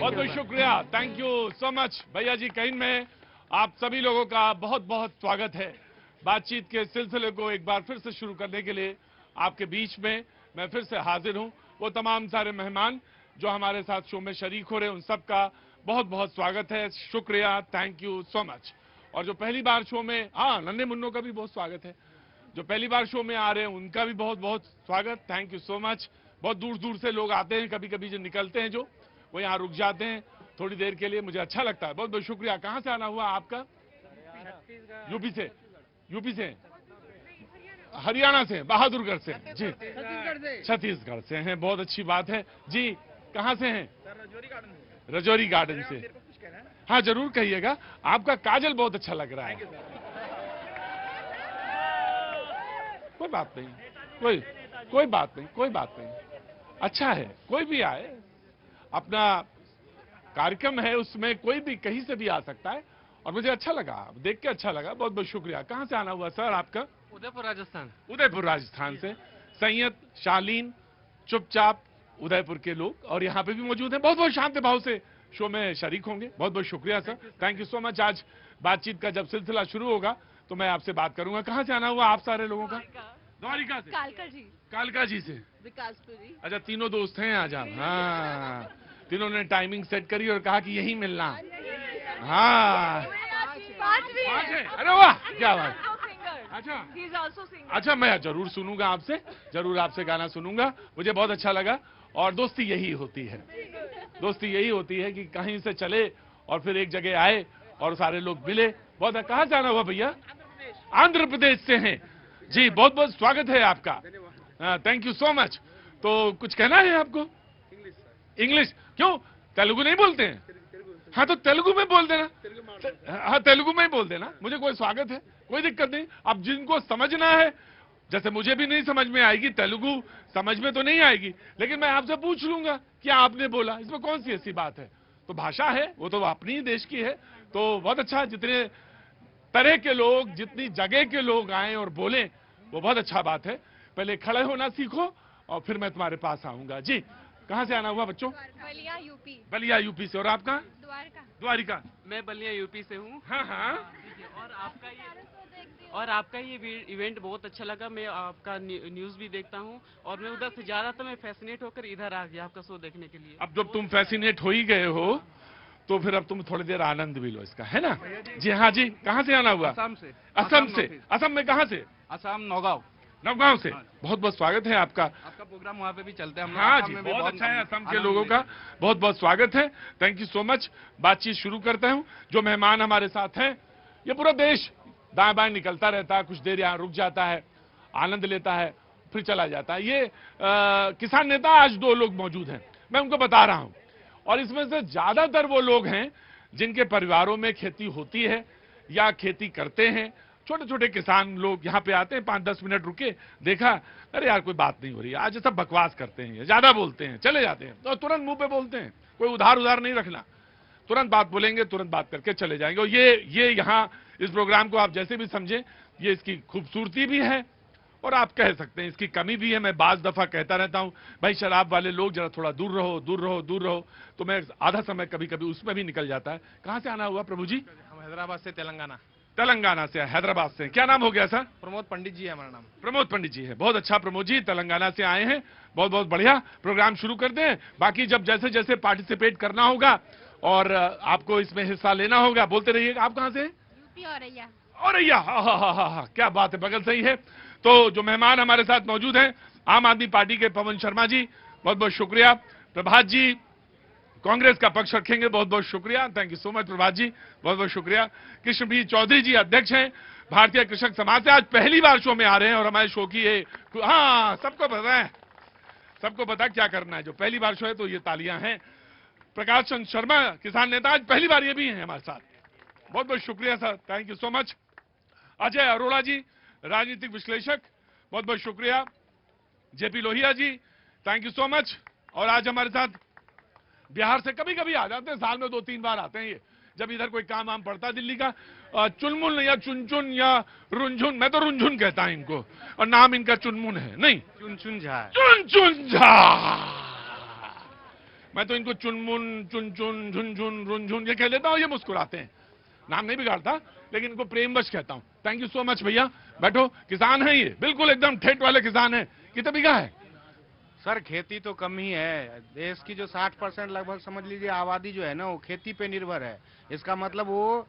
बहुत बहुत शुक्रिया, थैंक यू सो मच भैया जी। कहीं में आप सभी लोगों का बहुत बहुत स्वागत है। बातचीत के सिलसिले को एक बार फिर से शुरू करने के लिए आपके बीच में मैं फिर से हाजिर हूं। वो तमाम सारे मेहमान जो हमारे साथ शो में शरीक हो रहे हैं, उन सबका बहुत बहुत स्वागत है, शुक्रिया, थैंक यू सो मच। और जो पहली बार शो में, हाँ, नन्हे मुन्नों का भी बहुत स्वागत है। जो पहली बार शो में आ रहे हैं उनका भी बहुत बहुत स्वागत, थैंक यू सो मच। बहुत दूर दूर से लोग आते हैं, कभी कभी जो निकलते हैं जो वो यहाँ रुक जाते हैं थोड़ी देर के लिए, मुझे अच्छा लगता है। बहुत बहुत शुक्रिया। कहाँ से आना हुआ आपका? यूपी से? यूपी से, हरियाणा से, बहादुरगढ़ से जी, छत्तीसगढ़ से हैं, बहुत अच्छी बात है जी। कहाँ से हैं? रजौरी गार्डन से। हाँ जरूर कहिएगा। आपका काजल बहुत अच्छा लग रहा है। कोई बात नहीं, कोई बात नहीं, कोई बात नहीं, अच्छा है, कोई भी आए, अपना कार्यक्रम है, उसमें कोई भी कहीं से भी आ सकता है और मुझे अच्छा लगा, देख के अच्छा लगा। बहुत बहुत शुक्रिया। कहाँ से आना हुआ सर आपका? उदयपुर राजस्थान। उदयपुर राजस्थान से। संयत, शालीन, चुपचाप उदयपुर के लोग और यहाँ पे भी मौजूद हैं, बहुत बहुत शांत भाव से शो में शरीक होंगे। बहुत बहुत शुक्रिया sir, thank you so much. आज बातचीत का जब सिलसिला शुरू होगा तो मैं आपसे बात करूंगा। कहाँ से आना हुआ आप सारे लोगों का? द्वारिका से। कालका जी से। विकासपुरी। अच्छा, तीनों दोस्त हैं आज आप? हाँ, तीनों ने टाइमिंग सेट करी और कहा कि यही मिलना। हाँ, पांच है। अरे वाह, क्या बात। अच्छा, अच्छा, मैं जरूर सुनूंगा आपसे, जरूर आपसे गाना सुनूंगा, मुझे बहुत अच्छा लगा। और दोस्ती यही होती है, दोस्ती यही होती है कि कहीं से चले और फिर एक जगह आए और सारे लोग मिले। बहुत। कहाँ से आना हुआ भैया? आंध्र प्रदेश से हैं जी, बहुत बहुत स्वागत है आपका, थैंक यू सो मच। तो कुछ कहना है आपको? इंग्लिश? क्यों, तेलुगु नहीं बोलते हैं? हाँ तो तेलुगु में बोल देना। हाँ तेलुगु में ही बोल देना, मुझे कोई स्वागत है, कोई दिक्कत नहीं। अब जिनको समझना है, जैसे मुझे भी नहीं समझ में आएगी तेलुगु, समझ में तो नहीं आएगी, लेकिन मैं आपसे पूछ लूंगा क्या आपने बोला, इसमें कौन सी ऐसी बात है। तो भाषा है, वो तो अपनी ही देश की है। तो बहुत अच्छा, जितने तरह के लोग, जितनी जगह के लोग आए और बोले, वो बहुत अच्छा बात है। पहले खड़े होना सीखो और फिर मैं तुम्हारे पास आऊंगा जी। कहाँ से आना हुआ बच्चों? बलिया यूपी। बलिया यूपी से। और आपका? द्वारका। द्वारिका। मैं बलिया यूपी से हूँ। हाँ हाँ। और आपका ये इवेंट बहुत अच्छा लगा। मैं आपका न्यूज़ भी देखता हूँ और मैं उधर से जा रहा था, मैं फैसिनेट होकर इधर आ गया आपका शो देखने के लिए। अब जब तुम फैसिनेट हो ही गए हो तो फिर अब तुम थोड़ी देर आनंद भी लो इसका, है ना जी। हाँ जी, कहाँ से आना हुआ? असम से। असम से। असम में कहाँ से? असम, नौगांव। नौगांव से। बहुत बहुत स्वागत है आपका। आपका प्रोग्राम वहाँ पे भी चलता है। हाँ जी, बहुत अच्छा है। असम के लोगों का बहुत बहुत स्वागत है, थैंक यू सो मच। बातचीत शुरू करता हूँ। जो मेहमान हमारे साथ हैं, ये पूरा देश दाएं बाएं निकलता रहता है, कुछ देर यहाँ रुक जाता है, आनंद लेता है, फिर चला जाता है। ये किसान नेता आज 2 लोग मौजूद हैं, मैं उनको बता रहा हूँ। और इसमें से ज्यादातर वो लोग हैं जिनके परिवारों में खेती होती है या खेती करते हैं। छोटे छोटे किसान लोग यहाँ पे आते हैं, 5-10 मिनट रुके, देखा, अरे यार कोई बात नहीं हो रही, आज सब बकवास करते हैं, ज्यादा बोलते हैं, चले जाते हैं। तो तुरंत मुंह पे बोलते हैं, कोई उधार नहीं रखना, तुरंत बात बोलेंगे, तुरंत बात करके चले जाएंगे। और ये यहाँ इस प्रोग्राम को आप जैसे भी समझें, ये इसकी खूबसूरती भी है और आप कह सकते हैं इसकी कमी भी है। मैं बाज दफा कहता रहता हूं, भाई शराब वाले लोग जरा थोड़ा दूर रहो, दूर रहो, दूर रहो, तो मैं आधा समय कभी कभी उसमें भी निकल जाता है। कहां से आना हुआ प्रभु जी? हम हैदराबाद से, तेलंगाना। तेलंगाना से, हैदराबाद से। क्या नाम हो गया सर? प्रमोद पंडित जी है हमारा नाम। प्रमोद पंडित जी है, बहुत अच्छा। प्रमोद जी तेलंगाना से आए हैं, बहुत बहुत बढ़िया। प्रोग्राम शुरू करते हैं। बाकी जब जैसे जैसे पार्टिसिपेट करना होगा और आपको इसमें हिस्सा लेना होगा, बोलते रहिएगा। आप कहां से? यूपी औरैया। औरैया, हाँ, क्या बात है, बगल सही है। तो जो मेहमान हमारे साथ मौजूद हैं, आम आदमी पार्टी के पवन शर्मा जी, बहुत बहुत शुक्रिया। प्रभात जी कांग्रेस का पक्ष रखेंगे, बहुत बहुत शुक्रिया, थैंक यू सो मच प्रभात जी, बहुत बहुत शुक्रिया। कृष्ण बी चौधरी जी अध्यक्ष हैं भारतीय कृषक समाज से, आज पहली बार शो में आ रहे हैं और हमारे शो की ये, हाँ सबको पता है, सबको पता क्या करना है। जो पहली बार शो है तो ये तालियां हैं। प्रकाश चंद शर्मा किसान नेता, आज पहली बार ये भी हैं हमारे साथ, बहुत बहुत शुक्रिया sir, thank you so much. Ajay Arora ji राजनीतिक विश्लेषक, बहुत बहुत शुक्रिया। JP Lohia ji, thank you so much. और आज हमारे साथ बिहार से कभी कभी आ जाते हैं, साल में 2-3 बार आते हैं ये, जब इधर कोई काम वाम पड़ता है दिल्ली का। चुनमुन या चुनचुन या रुनझुन, मैं तो रुनझुन कहता हूं इनको, और नाम इनका चुनमुन है, नहीं चुनचुन झा। चुनचुन झा, मैं तो इनको चुनमुन, चुन झुनझुन, रुनझुन ये कह लेता हूँ, ये मुस्कुराते हैं। नाम नहीं बिगाड़ता, लेकिन इनको प्रेमवश कहता हूँ। थैंक यू सो मच भैया। बैठो। किसान है ये, बिल्कुल एकदम ठेठ वाले किसान है। कितने बीघा है? सर खेती तो कम ही है। देश की जो 60% लगभग समझ लीजिए आबादी जो है ना वो खेती पे निर्भर है। इसका मतलब वो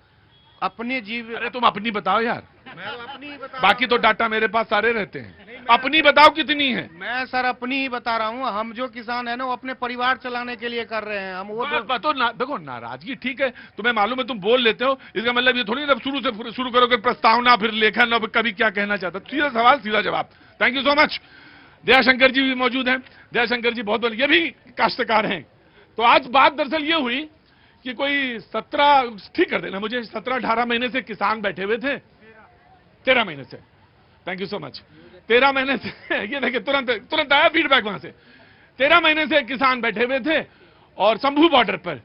अपने जीव। अरे तुम अपनी बताओ यार, मैं तो अपनी ही बता बाकी तो डाटा मेरे पास सारे रहते हैं। अपनी बताओ कितनी है? मैं सर अपनी ही बता रहा हूँ। हम जो किसान है ना वो अपने परिवार चलाने के लिए कर रहे हैं। हम वो तो देखो नाराजगी ठीक है, तुम्हें मालूम है, तुम बोल लेते हो, इसका मतलब ये थोड़ी ना शुरू से शुरू करोगे प्रस्तावना, फिर लेखन, और कभी क्या कहना चाहता। सीधा सवाल सीधा जवाब। Thank you so much. Dayashankar ji भी मौजूद हैं। दयाशंकर जी बहुत ये भी काश्तकार हैं। तो आज बात दरअसल ये हुई कि कोई 17, ठीक कर देना मुझे, 17-18 महीने से किसान बैठे हुए थे। 13 महीने से। Thank you so much. 13 महीने से ये देखिए, तुरंत आया फीडबैक वहां से। 13 महीने से किसान बैठे हुए थे और शंभू बॉर्डर पर,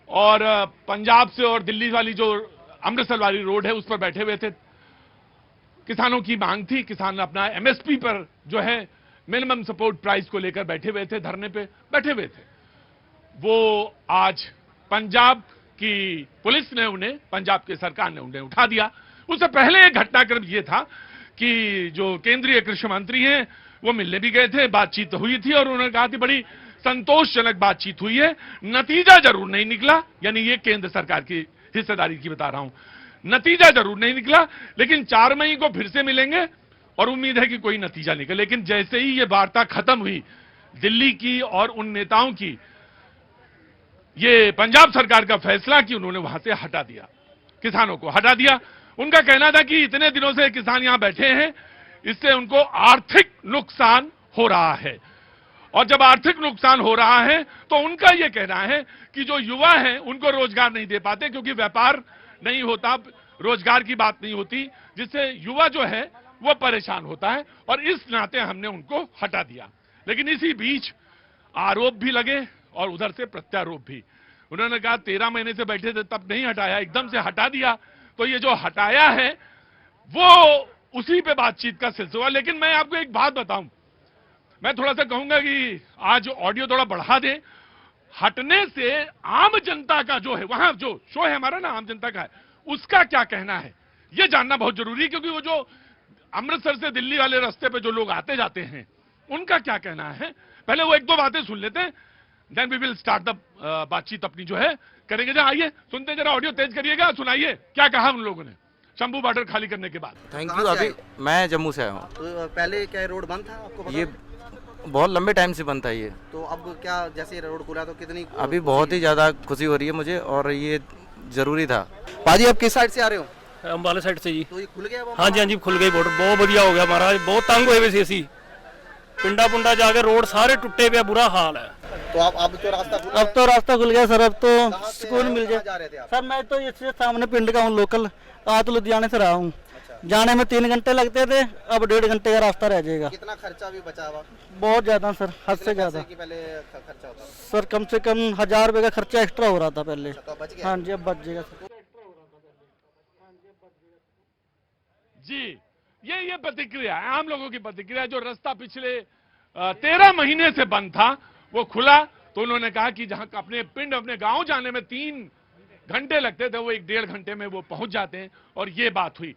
और पंजाब से और दिल्ली वाली जो अमृतसर वाली रोड है उस पर बैठे हुए थे। किसानों की मांग थी, किसान अपना एमएसपी पर जो है मिनिमम सपोर्ट प्राइस को लेकर बैठे हुए थे, धरने पे बैठे हुए थे। वो आज पंजाब की पुलिस ने उन्हें, पंजाब की सरकार ने उन्हें उठा दिया। उससे पहले एक घटनाक्रम ये था कि जो केंद्रीय कृषि मंत्री हैं वो मिलने भी गए थे, बातचीत हुई थी, और उन्होंने कहा कि बड़ी संतोषजनक बातचीत हुई है, नतीजा जरूर नहीं निकला। यानी ये केंद्र सरकार की हिस्सेदारी की बता रहा हूं। नतीजा जरूर नहीं निकला, लेकिन 4 मई को फिर से मिलेंगे और उम्मीद है कि कोई नतीजा निकले। लेकिन जैसे ही ये वार्ता खत्म हुई दिल्ली की और उन नेताओं की, ये पंजाब सरकार का फैसला कि उन्होंने वहां से हटा दिया, किसानों को हटा दिया। उनका कहना था कि इतने दिनों से किसान यहां बैठे हैं, इससे उनको आर्थिक नुकसान हो रहा है, और जब आर्थिक नुकसान हो रहा है तो उनका यह कहना है कि जो युवा हैं उनको रोजगार नहीं दे पाते, क्योंकि व्यापार नहीं होता, रोजगार की बात नहीं होती, जिससे युवा जो है वो परेशान होता है, और इस नाते हमने उनको हटा दिया। लेकिन इसी बीच आरोप भी लगे और उधर से प्रत्यारोप भी। उन्होंने कहा 13 महीने से बैठे थे तब नहीं हटाया, एकदम से हटा दिया। तो ये जो हटाया है वो उसी पे बातचीत का सिलसिला। लेकिन मैं आपको एक बात बताऊं, मैं थोड़ा सा कहूंगा कि आज ऑडियो थोड़ा बढ़ा दें। हटने से आम जनता का जो है, वहां जो शो है हमारा ना आम जनता का है, उसका क्या कहना है ये जानना बहुत जरूरी है। क्योंकि वो जो अमृतसर से दिल्ली वाले रास्ते पे जो लोग आते जाते हैं उनका क्या कहना है, पहले वो 1-2 बातें सुन लेते हैं, then we will start the बातचीत अपनी जो है करेंगे। जरा आइए सुनते हैं, जरा ऑडियो तेज करिएगा, सुनाइए क्या कहा उन लोगों ने शंभू बॉर्डर खाली करने के बाद। Thank you. अभी मैं जम्मू से आया हूँ। तो पहले क्या रोड बंद था आपको पता? ये बहुत लंबे टाइम से बंद था ये। तो अब क्या जैसे रोड खुला तो कितनी अभी बहुत ही ज्यादा खुशी हो रही है मुझे, और ये जरूरी था। पाजी आप किस साइड से आ रहे हो? अंबाला साइड से जी। तो ये खुल गया? हाँ जी हाँ जी, खुल गई बॉर्डर, बहुत बढ़िया हो गया महाराज। बहुत तंग हुए वैसे असी, पिंडा पुंडा जाके रोड सारे टुटे पे, बुरा हाल है। तो अब तो रास्ता खुल गया? अब तो रास्ता खुल गया सर, अब तो सुकून मिल जा गया। रहे थे आप? सर मैं तो इससे सामने पिंड का हूँ, लोकल। आज तो लुधियाने से रहा हूँ। जाने में 3 घंटे लगते थे, अब 1.5 घंटे का रास्ता रह जाएगा। कितना खर्चा भी बचा हुआ? बहुत ज्यादा सर, हद से ज्यादा। पहले खर्चा होता सर कम से कम 1000 रुपए का खर्चा एक्स्ट्रा हो रहा था पहले। तो बच गया? हाँ जी, अब बच जाएगा सर। जी ये प्रतिक्रिया है, आम लोगों की प्रतिक्रिया। जो रास्ता पिछले 13 महीने से बंद था वो खुला, तो उन्होंने कहा कि जहां अपने पिंड, अपने गांव जाने में 3 घंटे लगते थे वो 1-1.5 घंटे में वो पहुंच जाते हैं। और ये बात हुई।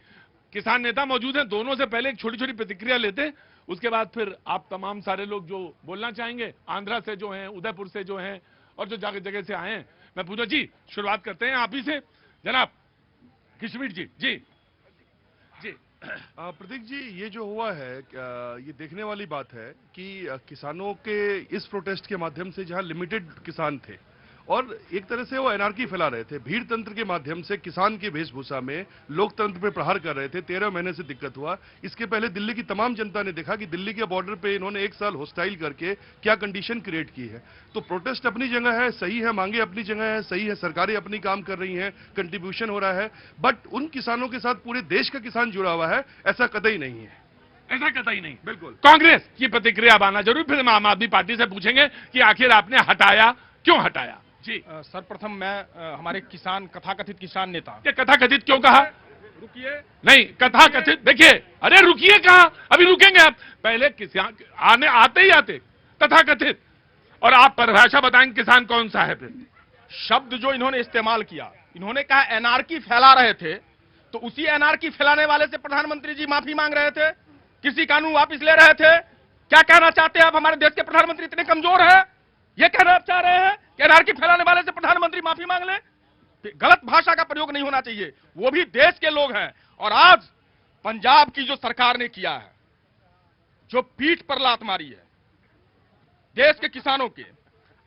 किसान नेता मौजूद हैं, दोनों से पहले एक छोटी छोटी प्रतिक्रिया लेते हैं, उसके बाद फिर आप तमाम सारे लोग जो बोलना चाहेंगे, आंध्रा से जो हैं, उदयपुर से जो हैं, और जो जगह जगह से आए हैं। मैं पूछा जी, शुरुआत करते हैं आप ही से, जनाब किशमिट जी। जी जी प्रतीक जी, ये जो हुआ है ये देखने वाली बात है कि किसानों के इस प्रोटेस्ट के माध्यम से जहां लिमिटेड किसान थे और एक तरह से वो एनार्की फैला रहे थे, भीड़ तंत्र के माध्यम से किसान की वेशभूषा में लोकतंत्र पे प्रहार कर रहे थे। 13 महीने से दिक्कत हुआ। इसके पहले दिल्ली की तमाम जनता ने देखा कि दिल्ली के बॉर्डर पे इन्होंने 1 साल होस्टाइल करके क्या कंडीशन क्रिएट की है। तो प्रोटेस्ट अपनी जगह है, सही है, मांगे अपनी जगह है, सही है, सरकारें अपनी काम कर रही हैं, कंट्रीब्यूशन हो रहा है, बट उन किसानों के साथ पूरे देश का किसान जुड़ा हुआ है, ऐसा कतई नहीं है। ऐसा कतई नहीं। बिल्कुल। कांग्रेस की प्रतिक्रिया अब आना जरूर, फिर हम आम आदमी पार्टी से पूछेंगे कि आखिर आपने हटाया क्यों हटाया। जी सर्वप्रथम मैं हमारे किसान, कथाकथित किसान नेता। कथाकथित क्यों कहा? रुकिए, नहीं कथाकथित, देखिए, अरे रुकिए कहा, अभी रुकेंगे आप, पहले किसान आते ही आते कथाकथित। और आप परिभाषा बताएंगे किसान कौन सा है फिर? शब्द जो इन्होंने इस्तेमाल किया, इन्होंने कहा एनार्की फैला रहे थे, तो उसी एनार्की फैलाने वाले से प्रधानमंत्री जी माफी मांग रहे थे, कृषि कानून वापस ले रहे थे। क्या कहना चाहते हैं आप, हमारे देश के प्रधानमंत्री इतने कमजोर हैं? ये कहना चाह रहे हैं कि एनार्की फैलाने वाले से प्रधानमंत्री माफी मांग ले? गलत भाषा का प्रयोग नहीं होना चाहिए, वो भी देश के लोग हैं। और आज पंजाब की जो सरकार ने किया है, जो पीठ पर लात मारी है देश के किसानों के,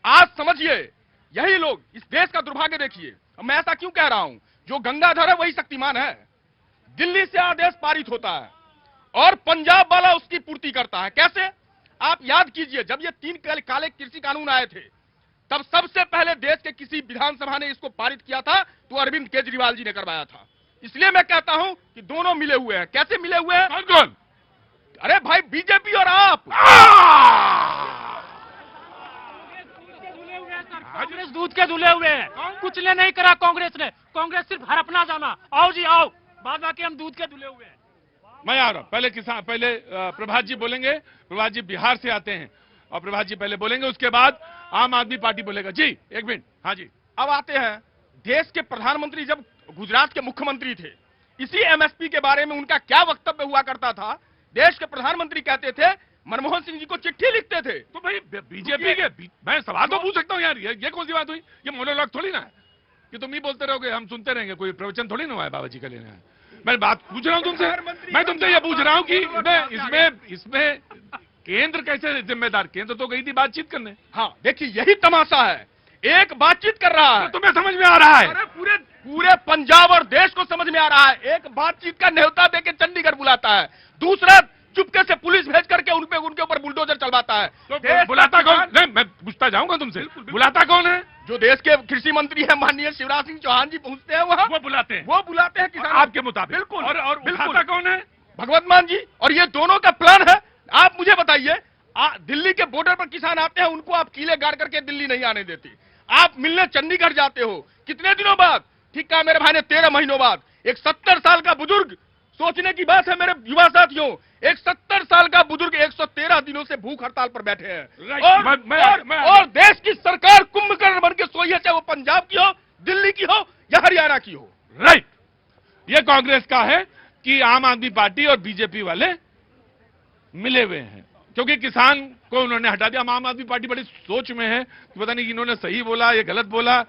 आज समझिए यही लोग, इस देश का दुर्भाग्य देखिए। मैं ऐसा क्यों कह रहा हूं, जो गंगाधर है वही शक्तिमान है। दिल्ली से आदेश पारित होता है और पंजाब वाला उसकी पूर्ति करता है। कैसे? आप याद कीजिए, जब ये 3 काले कृषि कानून आए थे, तब सबसे पहले देश के किसी विधानसभा ने इसको पारित किया था तो अरविंद केजरीवाल जी ने करवाया था। इसलिए मैं कहता हूं कि दोनों मिले हुए हैं। कैसे मिले हुए हैं? कौन कौन? अरे भाई, बीजेपी और आप। कांग्रेस दूध के धुले हुए हैं, कुछ ने नहीं करा कांग्रेस ने। कांग्रेस सिर्फ हड़पना जाना। आओ जी आओ, बाद बाकी हम दूध के धुले हुए हैं। मैं आ रहा हूं। पहले प्रभात जी बोलेंगे। प्रभात जी बिहार से आते हैं और प्रभात जी पहले बोलेंगे, उसके बाद आम आदमी पार्टी बोलेगा। जी एक मिनट। हाँ जी, अब आते हैं, देश के प्रधानमंत्री जब गुजरात के मुख्यमंत्री थे, इसी एमएसपी के बारे में उनका क्या वक्तव्य हुआ करता था? देश के प्रधानमंत्री कहते थे, मनमोहन सिंह जी को चिट्ठी लिखते थे। तो भाई बीजेपी के मैं सवाल तो पूछ सकता हूं यार, ये कौन सी बात हुई? ये मोनोलॉग थोड़ी ना है कि तुम ही बोलते रहोगे, हम सुनते रहेंगे। कोई प्रवचन थोड़ी ना हुआ है बाबा जी का लेना है। मैं बात पूछ रहा हूं तुमसे, मैं तुमसे ये पूछ रहा हूं कि इसमें केंद्र कैसे जिम्मेदार? केंद्र तो गई थी बातचीत करने। हाँ, देखिए यही तमाशा है, एक बातचीत कर रहा है। तो तुम्हें समझ में आ रहा है? अरे पूरे पंजाब और देश को समझ में आ रहा है। एक बातचीत का न्योता देके चंडीगढ़ बुलाता है, दूसरा चुपके से पुलिस भेज करके उनके ऊपर बुलडोजर चलवाता है। तो बुलाता कौन? नहीं, मैं पूछता जाऊंगा तुमसे, बुलाता कौन है? जो देश के कृषि मंत्री हैं माननीय शिवराज सिंह चौहान जी पहुंचते हैं वहां, वो बुलाते हैं किसान आपके मुताबिक। बिल्कुल। और उठाता कौन है? भगवत मान जी। और ये दोनों का प्लान है। आप मुझे बताइए, दिल्ली के बॉर्डर पर किसान आते हैं, उनको आप कीले गाड़ करके दिल्ली नहीं आने देते। आप मिलने चंडीगढ़ जाते हो, कितने दिनों बाद? ठीक कहा मेरे भाई ने, 13 महीनों बाद। एक 70 साल का बुजुर्ग, सोचने की बात है मेरे युवा साथियों, एक 70 साल का बुजुर्ग 113 दिनों से भूख हड़ताल पर बैठे हैं। और देश की सरकार कुंभकर्ण बन के सोई है, चाहे वो पंजाब की हो, दिल्ली की हो या हरियाणा की हो। राइट। ये कांग्रेस का है कि आम आदमी पार्टी और बीजेपी वाले मिले हुए हैं, क्योंकि किसान को उन्होंने हटा दिया। आम आदमी पार्टी बड़ी सोच में है कि पता नहीं कि इन्होंने सही बोला या गलत बोला,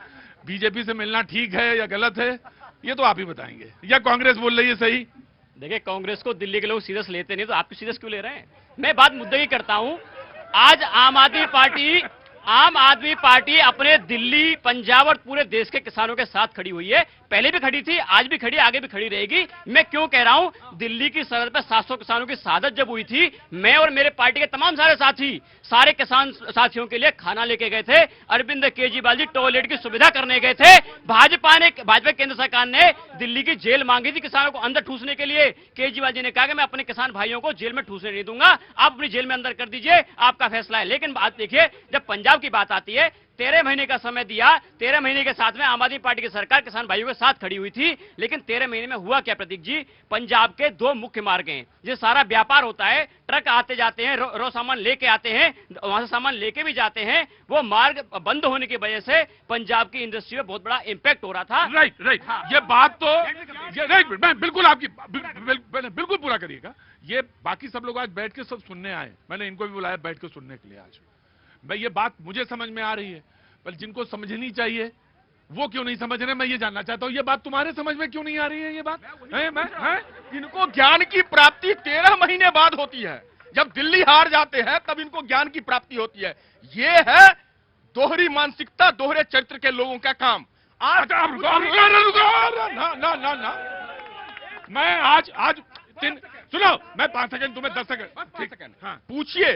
बीजेपी से मिलना ठीक है या गलत है, ये तो आप ही बताएंगे। या कांग्रेस बोल रही है सही? देखिए, कांग्रेस को दिल्ली के लोग सीरियस लेते नहीं, तो आप सीरियस क्यों ले रहे हैं? मैं बात मुद्दे की करता हूं। आज आम आदमी पार्टी अपने दिल्ली, पंजाब और पूरे देश के किसानों के साथ खड़ी हुई है। पहले भी खड़ी थी, आज भी खड़ी, आगे भी खड़ी रहेगी। मैं क्यों कह रहा हूं? दिल्ली की सरहद पर 700 किसानों की शहादत जब हुई थी, मैं और मेरे पार्टी के तमाम सारे साथी सारे किसान साथियों के लिए खाना लेके गए थे। अरविंद केजरीवाल जी टॉयलेट की सुविधा करने गए थे। भाजपा केंद्र सरकार ने दिल्ली की जेल मांगी थी किसानों को अंदर ठूसने के लिए। केजरीवाल जी ने कहा कि मैं अपने किसान भाइयों को जेल में ठूसने नहीं दूंगा, आप अपनी जेल में अंदर कर दीजिए, आपका फैसला है। लेकिन बात देखिए, जब पंजाब की बात आती है, 13 महीने का समय दिया, 13 महीने के साथ में आम आदमी पार्टी की सरकार किसान भाइयों के साथ खड़ी हुई थी। लेकिन 13 महीने में हुआ क्या प्रतीक जी? पंजाब के 2 मुख्य मार्ग हैं, ये सारा व्यापार होता है, ट्रक आते जाते हैं, रो सामान लेके आते हैं, वहां से सामान लेके भी जाते हैं। वो मार्ग बंद होने की वजह से पंजाब की इंडस्ट्री में बहुत बड़ा इंपैक्ट हो रहा था। राइट। हाँ। ये बात तो मैं बिल्कुल आपकी बिल्कुल पूरा करिएगा। ये बाकी सब लोग आज बैठ के सब सुनने आए, मैंने इनको भी बुलाया बैठ के सुनने के लिए। आज भाई ये बात मुझे समझ में आ रही है, पर जिनको समझनी चाहिए वो क्यों नहीं समझ रहे, मैं ये जानना चाहता हूँ। ये बात तुम्हारे समझ में क्यों नहीं आ रही है? ये बात इनको ज्ञान की प्राप्ति 13 महीने बाद होती है। जब दिल्ली हार जाते हैं तब इनको ज्ञान की प्राप्ति होती है। ये है दोहरी मानसिकता, दोहरे चरित्र के लोगों का काम। मैं आज सुनो, मैं 5 सेकंड तुम्हें 10 सेकंड। हाँ। पूछिए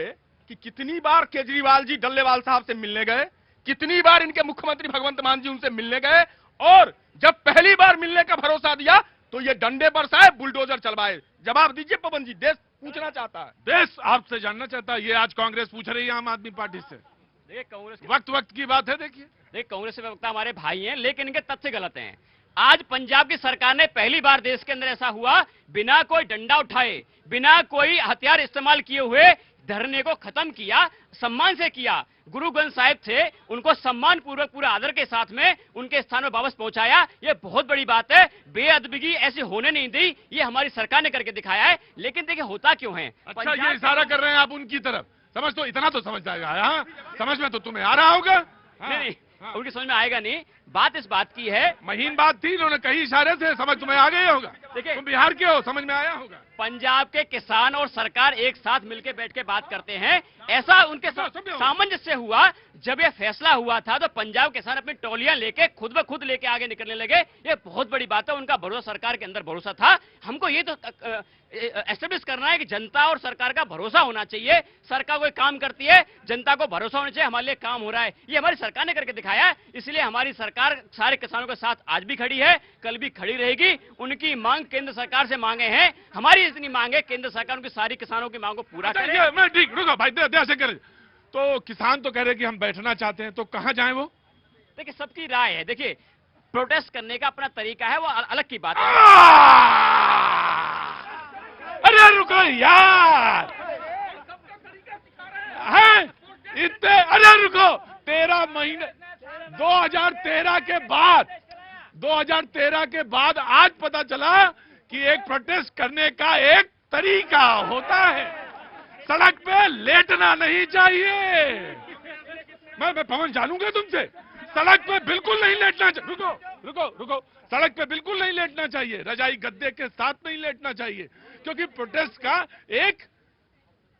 कि कितनी बार केजरीवाल जी डल्लेवाल साहब से मिलने गए, कितनी बार इनके मुख्यमंत्री भगवंत मान जी उनसे मिलने गए, और जब पहली बार मिलने का भरोसा दिया तो ये डंडे बरसाए, बुलडोजर चलवाए। जवाब दीजिए पवन जी, देश पूछना चाहता है। देश आपसे जानना चाहता है। ये आज कांग्रेस पूछ रही है आम आदमी पार्टी से। देखिए, कांग्रेस वक्त की बात है। देखिए कांग्रेस के प्रवक्ता हमारे भाई हैं, लेकिन इनके तथ्य गलत हैं। आज पंजाब की सरकार ने पहली बार देश के अंदर ऐसा हुआ, बिना कोई डंडा उठाए, बिना कोई हथियार इस्तेमाल किए हुए धरने को खत्म किया, सम्मान से किया। गुरु ग्रंथ साहिब थे उनको सम्मान पूर्वक पूरे आदर के साथ में उनके स्थान में वापस पहुंचाया। ये बहुत बड़ी बात है, बेअदबी ऐसी होने नहीं दी, ये हमारी सरकार ने करके दिखाया है। लेकिन देखिए होता क्यों है, अच्छा ये इशारा कर रहे हैं आप उनकी तरफ, समझ तो इतना तो समझ जाएगा, हाँ समझ में तो तुम्हें आ रहा होगा। नहीं उनकी समझ में आएगा नहीं। बात इस बात की है, महीन बात थी, इन्होंने कही इशारे से, समझ तुम्हें आ गया होगा। देखिए तुम बिहार के हो, समझ में आया होगा। पंजाब के किसान और सरकार एक साथ मिलकर बैठ के बात करते हैं, ऐसा उनके साथ सामंजस्य हुआ। जब ये फैसला हुआ था तो पंजाब किसान अपनी टोलियां लेके खुद ब खुद लेके आगे निकलने लगे। ये बहुत बड़ी बात है, उनका भरोसा, सरकार के अंदर भरोसा था। हमको ये तो एस्टेब्लिश करना है कि जनता और सरकार का भरोसा होना चाहिए। सरकार कोई काम करती है, जनता को भरोसा होना चाहिए हमारे लिए काम हो रहा है, ये हमारी सरकार ने करके दिखाया है। इसलिए हमारी सरकार सारे किसानों के साथ आज भी खड़ी है, कल भी खड़ी रहेगी। उनकी मांग केंद्र सरकार से मांगे हैं, हमारी इतनी मांग है केंद्र सरकार उनकी सारी किसानों की मांग को पूरा करे। मैं ठीक रुको भाई, तो किसान तो कह रहे कि हम बैठना चाहते हैं, तो कहां जाएं वो? देखिए सबकी राय है, देखिए प्रोटेस्ट करने का अपना तरीका है, वो अलग की बात है। अरे रुको यार, है इतने, अरे रुको, 13 महीने 2013 के बाद आज पता चला कि एक प्रोटेस्ट करने का एक तरीका होता है, सड़क पे लेटना नहीं चाहिए। मैं पवन जानूंगा तुमसे, सड़क पे बिल्कुल नहीं लेटना चाहिए। रुको, सड़क पे बिल्कुल नहीं लेटना चाहिए, रजाई गद्दे के साथ नहीं लेटना चाहिए, क्योंकि प्रोटेस्ट का एक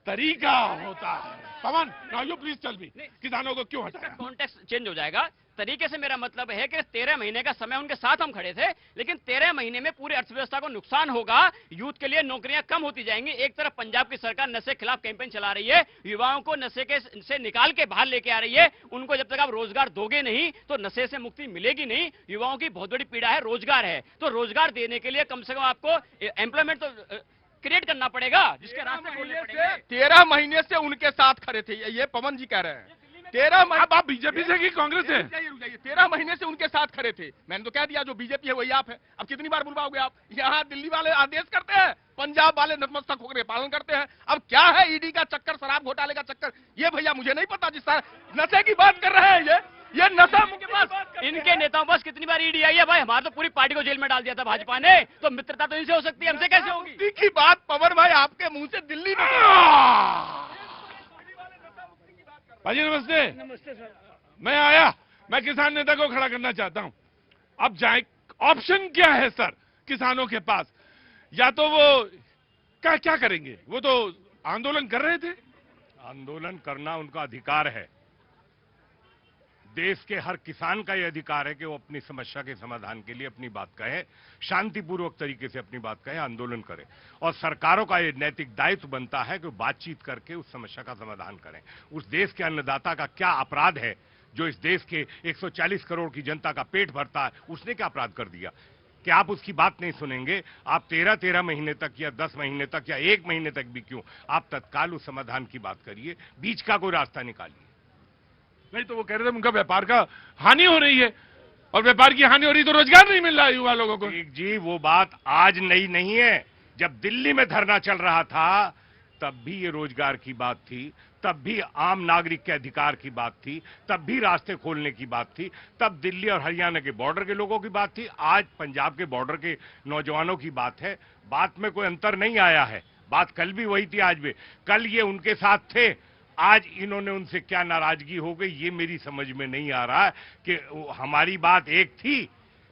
तरीका होता है। Pawan now you please tell me, किसानों को क्यों हटाया? कॉन्टेक्स्ट चेंज हो जाएगा। तरीके से मेरा मतलब है कि 13 महीने का समय उनके साथ हम खड़े थे, लेकिन 13 महीने में पूरी अर्थव्यवस्था को नुकसान होगा, यूथ के लिए नौकरियां कम होती जाएंगी। एक तरफ पंजाब की सरकार नशे के खिलाफ कैंपेन चला रही है, युवाओं को नशे से निकाल के बाहर लेके आ रही है। उनको जब तक आप रोजगार दोगे नहीं तो नशे से मुक्ति मिलेगी नहीं। युवाओं की बहुत बड़ी पीड़ा है, रोजगार है, तो रोजगार देने के लिए कम से कम आपको एम्प्लॉयमेंट तो क्रिएट करना पड़ेगा, जिसके रास्ते खोलने पड़ेंगे। 13 महीने से उनके साथ खड़े थे, ये पवन जी कह रहे हैं। 13 महीने, अब आप बीजेपी से कि कांग्रेस से? रुक जाइए, 13 महीने से उनके साथ खड़े थे। मैंने तो कह दिया जो बीजेपी है वही आप है। अब कितनी बार बुलवाओगे आप? यहाँ दिल्ली वाले आदेश करते हैं, पंजाब वाले नतमस्तक होकर पालन करते हैं। अब क्या है ईडी का चक्कर, शराब घोटाले का चक्कर, ये भैया मुझे नहीं पता। जिस तरह नशे की बात कर रहे हैं ये नशा के पास, इनके नेताओं पास कितनी बार ईडी आई है भाई? हमारा तो पूरी पार्टी को जेल में डाल दिया था भाजपा ने, तो मित्रता तो इनसे हो सकती है, हमसे कैसे होगी? की बात पवन भाई आपके मुंह से दिल्ली में। भाजी नमस्ते। नमस्ते सर। मैं आया, मैं किसान नेता को खड़ा करना चाहता हूं। अब जाए, ऑप्शन क्या है सर किसानों के पास? या तो वो क्या करेंगे? वो तो आंदोलन कर रहे थे। आंदोलन करना उनका अधिकार है, देश के हर किसान का यह अधिकार है कि वो अपनी समस्या के समाधान के लिए अपनी बात कहे, शांतिपूर्वक तरीके से अपनी बात कहे, आंदोलन करे। और सरकारों का यह नैतिक दायित्व बनता है कि वो बातचीत करके उस समस्या का समाधान करें। उस देश के अन्नदाता का क्या अपराध है जो इस देश के 140 करोड़ की जनता का पेट भरता है? उसने क्या अपराध कर दिया कि आप उसकी बात नहीं सुनेंगे? आप 13 महीने तक या 10 महीने तक या 1 महीने तक भी क्यों, आप तत्काल उस समाधान की बात करिए, बीच का कोई रास्ता निकालिए। नहीं तो वो कह रहे थे उनका व्यापार का हानि हो रही है, और व्यापार की हानि हो रही तो रोजगार नहीं मिल रहा है युवा लोगों को। एक जी वो बात आज नई नहीं है, जब दिल्ली में धरना चल रहा था तब भी ये रोजगार की बात थी, तब भी आम नागरिक के अधिकार की बात थी, तब भी रास्ते खोलने की बात थी, तब दिल्ली और हरियाणा के बॉर्डर के लोगों की बात थी, आज पंजाब के बॉर्डर के नौजवानों की बात है। बात में कोई अंतर नहीं आया है, बात कल भी वही थी, आज भी। कल ये उनके साथ थे, आज इन्होंने उनसे क्या नाराजगी हो गई ये मेरी समझ में नहीं आ रहा है। कि हमारी बात एक थी,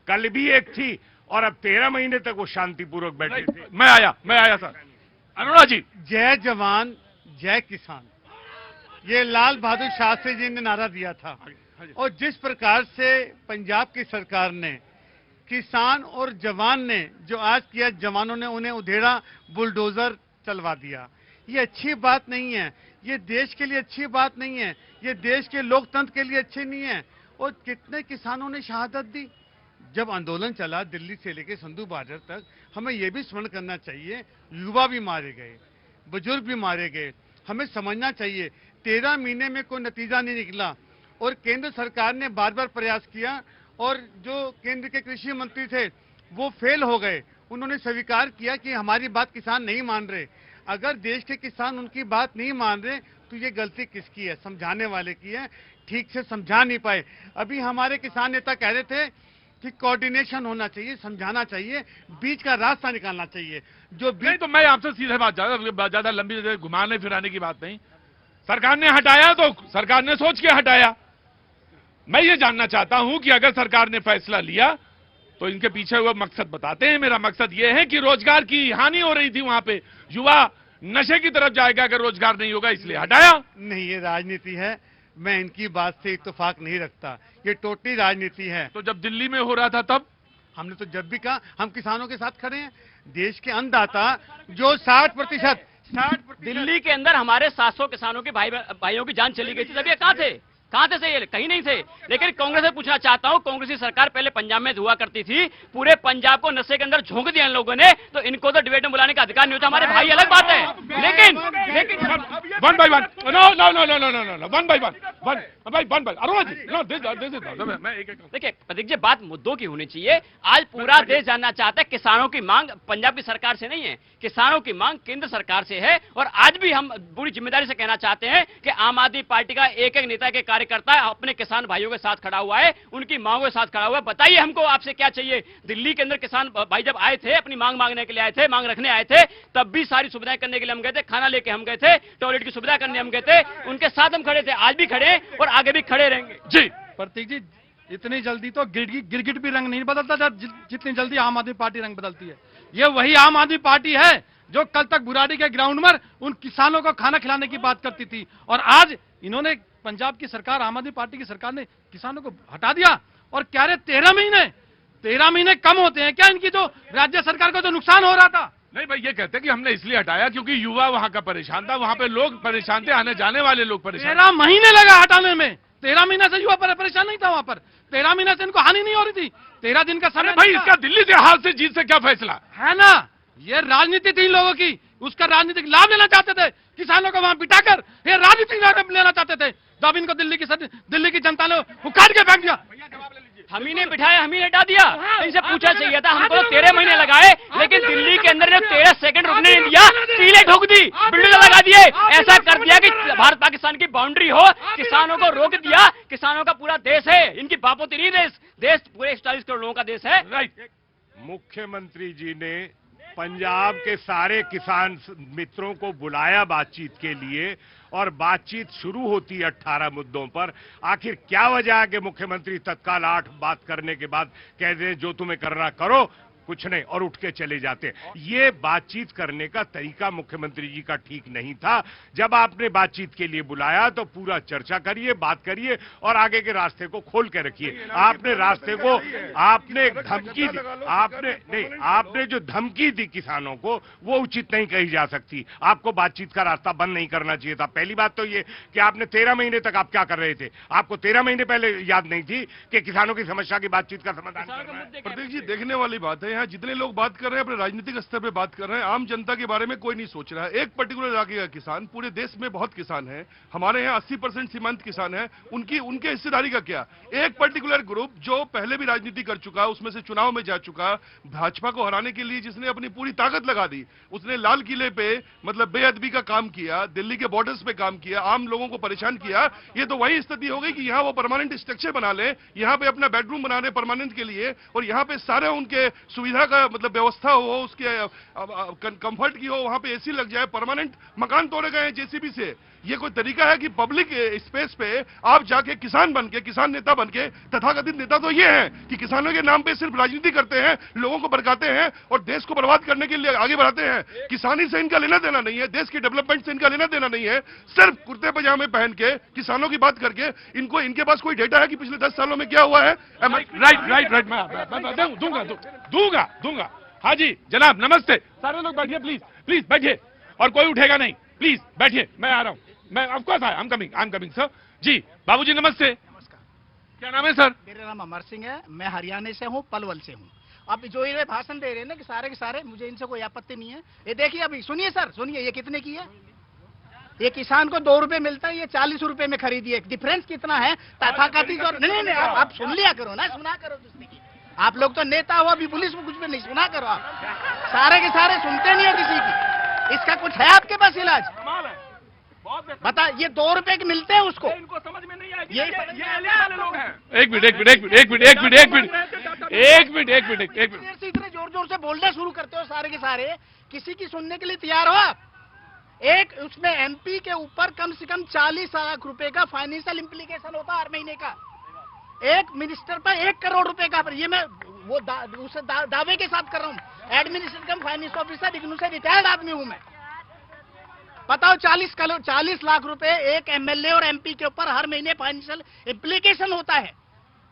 कल भी एक थी, और अब 13 महीने तक वो शांतिपूर्वक बैठे थे। मैं आया सर। अरुणा जी, जय जवान जय किसान, ये लाल बहादुर शास्त्री जी ने नारा दिया था। और जिस प्रकार से पंजाब की सरकार ने, किसान और जवान ने जो आज किया, जवानों ने उन्हें उधेड़ा, बुलडोजर चलवा दिया, ये अच्छी बात नहीं है, ये देश के लिए अच्छी बात नहीं है, ये देश के लोकतंत्र के लिए अच्छी नहीं है। और कितने किसानों ने शहादत दी जब आंदोलन चला दिल्ली से लेकर संधू बॉर्डर तक। हमें यह भी स्मरण करना चाहिए, युवा भी मारे गए, बुजुर्ग भी मारे गए। हमें समझना चाहिए 13 महीने में कोई नतीजा नहीं निकला, और केंद्र सरकार ने बार बार प्रयास किया, और जो केंद्र के कृषि मंत्री थे वो फेल हो गए। उन्होंने स्वीकार किया कि हमारी बात किसान नहीं मान रहे। अगर देश के किसान उनकी बात नहीं मान रहे तो तो ये गलती किसकी है? समझाने वाले की है, ठीक से समझा नहीं पाए। अभी हमारे किसान नेता कह रहे थे कि कोऑर्डिनेशन होना चाहिए, समझाना चाहिए, बीच का रास्ता निकालना चाहिए। जो नहीं तो मैं आपसे सीधे बात, ज्यादा लंबी घुमाने फिराने की बात नहीं। सरकार ने हटाया तो सरकार ने सोच के हटाया। मैं ये जानना चाहता हूं कि अगर सरकार ने फैसला लिया तो इनके पीछे वो मकसद बताते हैं। मेरा मकसद ये है कि रोजगार की हानि हो रही थी वहां पे, युवा नशे की तरफ जाएगा अगर रोजगार नहीं होगा, इसलिए हटाया। नहीं, ये राजनीति है, मैं इनकी बात से इत्तेफाक नहीं रखता, ये टोटली राजनीति है। तो जब दिल्ली में हो रहा था तब हमने तो जब भी कहा हम किसानों के साथ खड़े हैं। देश के अन्नदाता जो 60% दिल्ली के अंदर हमारे 700 किसानों के भाइयों की जान चली गई थी, तब ये कहाँ थे? कहाँ थे? ये कहीं नहीं थे। लेकिन कांग्रेस से पूछना चाहता हूं, कांग्रेस की सरकार पहले पंजाब में हुआ करती थी, पूरे पंजाब को नशे के अंदर झोंक दिया इन लोगों ने, तो इनको तो डिबेट में बुलाने का अधिकार नहीं होता। हमारे भाई अलग बात है, लेकिन one by one, no one by one, देखिए प्रतीक जी, बात मुद्दों की होनी चाहिए। आज पूरा देश जानना चाहता है किसानों की मांग पंजाब की सरकार से नहीं है, किसानों की मांग केंद्र सरकार से है। और आज भी हम पूरी जिम्मेदारी से कहना चाहते हैं कि आम आदमी पार्टी का एक एक नेता के कार्यकर्ता अपने किसान भाइयों के साथ खड़ा हुआ है, उनकी मांगों के साथ खड़ा हुआ है। बताइए हमको, आपसे क्या चाहिए? दिल्ली के अंदर किसान भाई जब आए थे, अपनी मांग मांगने के लिए आए थे, मांग रखने आए थे, तब भी सारी सुविधाएं करने के लिए हम गए थे, खाना लेके हम गए थे, टॉयलेट की सुविधा करने हम गए थे, उनके साथ हम खड़े थे, आज भी खड़े और आगे भी खड़े रहेंगे। जी प्रतीक जी, इतनी जल्दी तो गिरगिट भी रंग नहीं बदलता जितनी जल्दी आम आदमी पार्टी रंग बदलती है। ये वही आम आदमी पार्टी है जो कल तक बुराड़ी के ग्राउंड में उन किसानों को खाना खिलाने की बात करती थी, और आज इन्होंने पंजाब की सरकार, आम आदमी पार्टी की सरकार ने किसानों को हटा दिया। और क्या रे 13 महीने कम होते हैं क्या इनकी जो राज्य सरकार को जो नुकसान हो रहा था? नहीं भाई, ये कहते हैं कि हमने इसलिए हटाया क्योंकि युवा वहां का परेशान था, वहां पे लोग परेशान थे, आने जाने वाले लोग परेशान। 13 महीने लगा हटाने में। 13 महीने से युवा परेशान नहीं था वहां पर, 13 महीने से इनको हानि नहीं हो रही थी। 13 दिन का समय भाई, इसका दिल्ली से हार से जीत से क्या फैसला है ना? ये राजनीति थी लोगों की, उसका राजनीतिक लाभ लेना चाहते थे, किसानों को वहां बिठाकर ये राजनीतिक लाभ लेना चाहते थे। जब इनको दिल्ली की जनता ने उखाड़ के फेंक दिया, हम ही ने बिठाया, हम ही ने हटा दिया। इनसे पूछना चाहिए था, हमको 13 महीने लगाए, लेकिन दिल्ली के अंदर ने 13 सेकंड रुकने नहीं दिया, कीलें ठोक दी, बिल्डिंग लगा दिए, ऐसा कर दिया कि भारत पाकिस्तान की बाउंड्री हो, किसानों को रोक दिया। किसानों का पूरा देश है, इनकी बापोती नहीं देश पूरे 41 करोड़ लोगों का देश है। राइट। मुख्यमंत्री जी ने पंजाब के सारे किसान मित्रों को बुलाया बातचीत के लिए, और बातचीत शुरू होती है 18 मुद्दों पर। आखिर क्या वजह है कि मुख्यमंत्री तत्काल 8 बात करने के बाद कह दे जो तुम्हें करना करो, कुछ नहीं, और उठ के चले जाते? ये बातचीत करने का तरीका मुख्यमंत्री जी का ठीक नहीं था। जब आपने बातचीत के लिए बुलाया तो पूरा चर्चा करिए, बात करिए और आगे के रास्ते को खोल के रखिए। आपने रास्ते को, आपने धमकी दी, आपने जो धमकी दी किसानों को, वो उचित नहीं कही जा सकती। आपको बातचीत का रास्ता बंद नहीं करना चाहिए था। पहली बात तो ये कि आपने 13 महीने तक आप क्या कर रहे थे? आपको 13 महीने पहले याद नहीं थी कि किसानों की समस्या की बातचीत का समाधान करना है? प्रतीक जी, देखने वाली बात है, यहाँ जितने लोग बात कर रहे हैं अपने राजनीतिक स्तर पे बात कर रहे हैं, आम जनता के बारे में कोई नहीं सोच रहा है। एक पर्टिकुलर इलाके का किसान, पूरे देश में बहुत किसान है, हमारे यहाँ 80% सीमांत किसान है, उनके हिस्सेदारी का क्या? एक पर्टिकुलर ग्रुप जो पहले भी राजनीति कर चुका, उसमें से चुनाव में जा चुका, भाजपा को हराने के लिए जिसने अपनी पूरी ताकत लगा दी, उसने लाल किले पे मतलब बेअदबी का काम किया, दिल्ली के बॉर्डर्स पे काम किया, आम लोगों को परेशान किया। ये तो वही स्थिति हो गई कि यहाँ वो परमानेंट स्ट्रक्चर बना ले, यहाँ पे अपना बेडरूम बना रहे परमानेंट के लिए, और यहाँ पे सारे उनके सुविधा का मतलब व्यवस्था हो, उसके कंफर्ट की हो, वहां पे एसी लग जाए, परमानेंट मकान तोड़े गए हैं जेसीबी से। ये कोई तरीका है कि पब्लिक स्पेस पे आप जाके किसान बनके, किसान नेता बनके, तथाकथित नेता तो ये हैं कि किसानों के नाम पे सिर्फ राजनीति करते हैं, लोगों को भड़काते हैं और देश को बर्बाद करने के लिए आगे बढ़ाते हैं। किसानी से इनका लेना देना नहीं है, देश की डेवलपमेंट से इनका लेना देना नहीं है। सिर्फ कुर्ते पजामे पहन के किसानों की बात करके इनके पास कोई डेटा है कि पिछले 10 सालों में क्या हुआ है? राइट, मैं दूंगा। हाँ जी जनाब, नमस्ते। सारे लोग बैठिए, प्लीज बैठिए, और कोई उठेगा नहीं, प्लीज बैठिए, मैं आ रहा हूँ। मैं of course I am coming sir. जी बाबूजी नमस्ते। नमस्कार। क्या नाम है सर? मेरा नाम अमर सिंह है, मैं हरियाणा से हूँ, पलवल से हूँ। अब जो ये भाषण दे रहे हैं ना कि सारे के सारे, मुझे इनसे कोई आपत्ति नहीं है। ये देखिए अभी सुनिए सर, सुनिए, ये कितने की है? ये किसान को 2 रुपए मिलता है, ये 40 रुपए में खरीदिए। डिफरेंस कितना है? तथाकथित और नहीं, आप सुन लिया करो ना, सुना करो दूसरे की। आप लोग तो नेता हो, अभी पुलिस में कुछ भी नहीं, सुना करो आप। सारे के सारे सुनते नहीं है किसी की। इसका कुछ है आपके पास इलाज? बता, ये 2 रुपए के मिलते हैं उसको? इनको समझ में नहीं आएगी। ये एलिट वाले लोग हैं। एक मिनट इतने जोर जोर से बोलना शुरू करते हो सारे के सारे, किसी की सुनने के लिए तैयार हो आप? एक उसमें एमपी के ऊपर कम से कम 40 लाख रुपए का फाइनेंशियल इम्प्लीकेशन होता है हर महीने का। एक मिनिस्टर पर 1 करोड़ रुपए का, ये मैं वो उसे दावे के साथ कर रहा हूँ। एडमिनिस्ट्रेटिव कम फाइनेंस ऑफिसर इग्नू से रिटायर्ड आदमी हूं मैं। बताओ 40 लाख रुपए एक एमएलए और एमपी के ऊपर हर महीने फाइनेंशियल इम्प्लीकेशन होता है।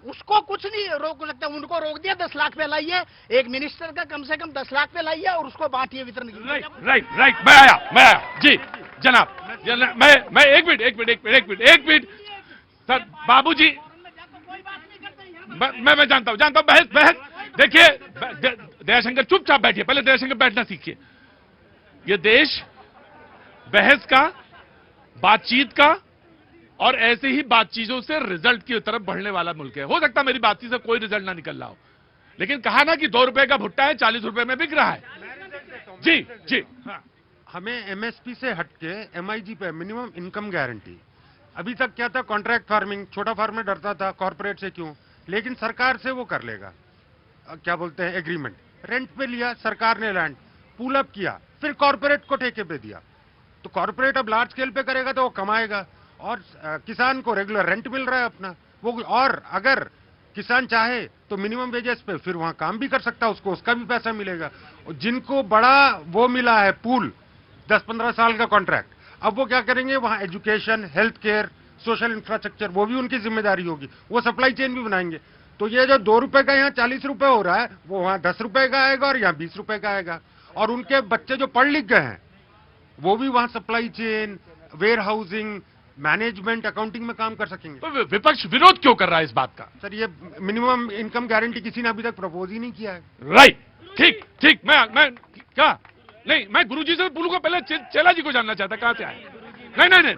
उसको कुछ नहीं रोक सकता। उनको रोक दिया 10 लाख पे लाइए, एक मिनिस्टर का कम से कम 10 लाख पे लाइए और उसको बांटिए वितरण कीजिए। राइट मैं आया जी जनाब मैं एक मिनट सर बाबूजी, मैं जानता हूं बहस देखिए दयाशंकर चुपचाप बैठिए, पहले दयाशंकर बैठना सीखिए। ये देश बहस का, बातचीत का और ऐसे ही बातचीतों से रिजल्ट की तरफ बढ़ने वाला मुल्क है। हो सकता है मेरी बातचीत से कोई रिजल्ट ना निकल रहा हो, लेकिन कहा ना कि 2 रुपए का भुट्टा है 40 रुपए में बिक रहा है। जी हाँ। हमें एमएसपी से हटके एमआईजी पे मिनिमम इनकम गारंटी। अभी तक क्या था, कॉन्ट्रैक्ट फार्मिंग, छोटा फार्मर डरता था कॉर्पोरेट से, क्यों? लेकिन सरकार से वो कर लेगा, क्या बोलते हैं, एग्रीमेंट। रेंट पे लिया सरकार ने लैंड, पूल अप किया, फिर कॉर्पोरेट को ठेके पे दिया। तो कॉर्पोरेट अब लार्ज स्केल पे करेगा तो वो कमाएगा और किसान को रेगुलर रेंट मिल रहा है अपना वो। और अगर किसान चाहे तो मिनिमम वेजेस पे फिर वहां काम भी कर सकता है, उसको उसका भी पैसा मिलेगा। और जिनको बड़ा वो मिला है पूल 10-15 साल का कॉन्ट्रैक्ट, अब वो क्या करेंगे, वहां education, health care, social infrastructure, वो भी उनकी जिम्मेदारी होगी। वो सप्लाई चेन भी बनाएंगे। तो ये जो 2 रुपए का यहाँ 40 रुपए हो रहा है, वो वहां 10 रुपए का आएगा और यहाँ 20 रुपए का आएगा। और उनके बच्चे जो पढ़ लिख गए हैं वो भी वहां supply chain, warehousing, management, accounting में काम कर सकेंगे। तो विपक्ष विरोध क्यों कर रहा है इस बात का? सर ये मिनिमम इनकम गारंटी किसी ने अभी तक प्रपोज ही नहीं किया है। राइट, ठीक मैं क्या नहीं, मैं गुरुजी से बोलूंगा, पहले चेला जी को जानना चाहता कहां से आए। नहीं,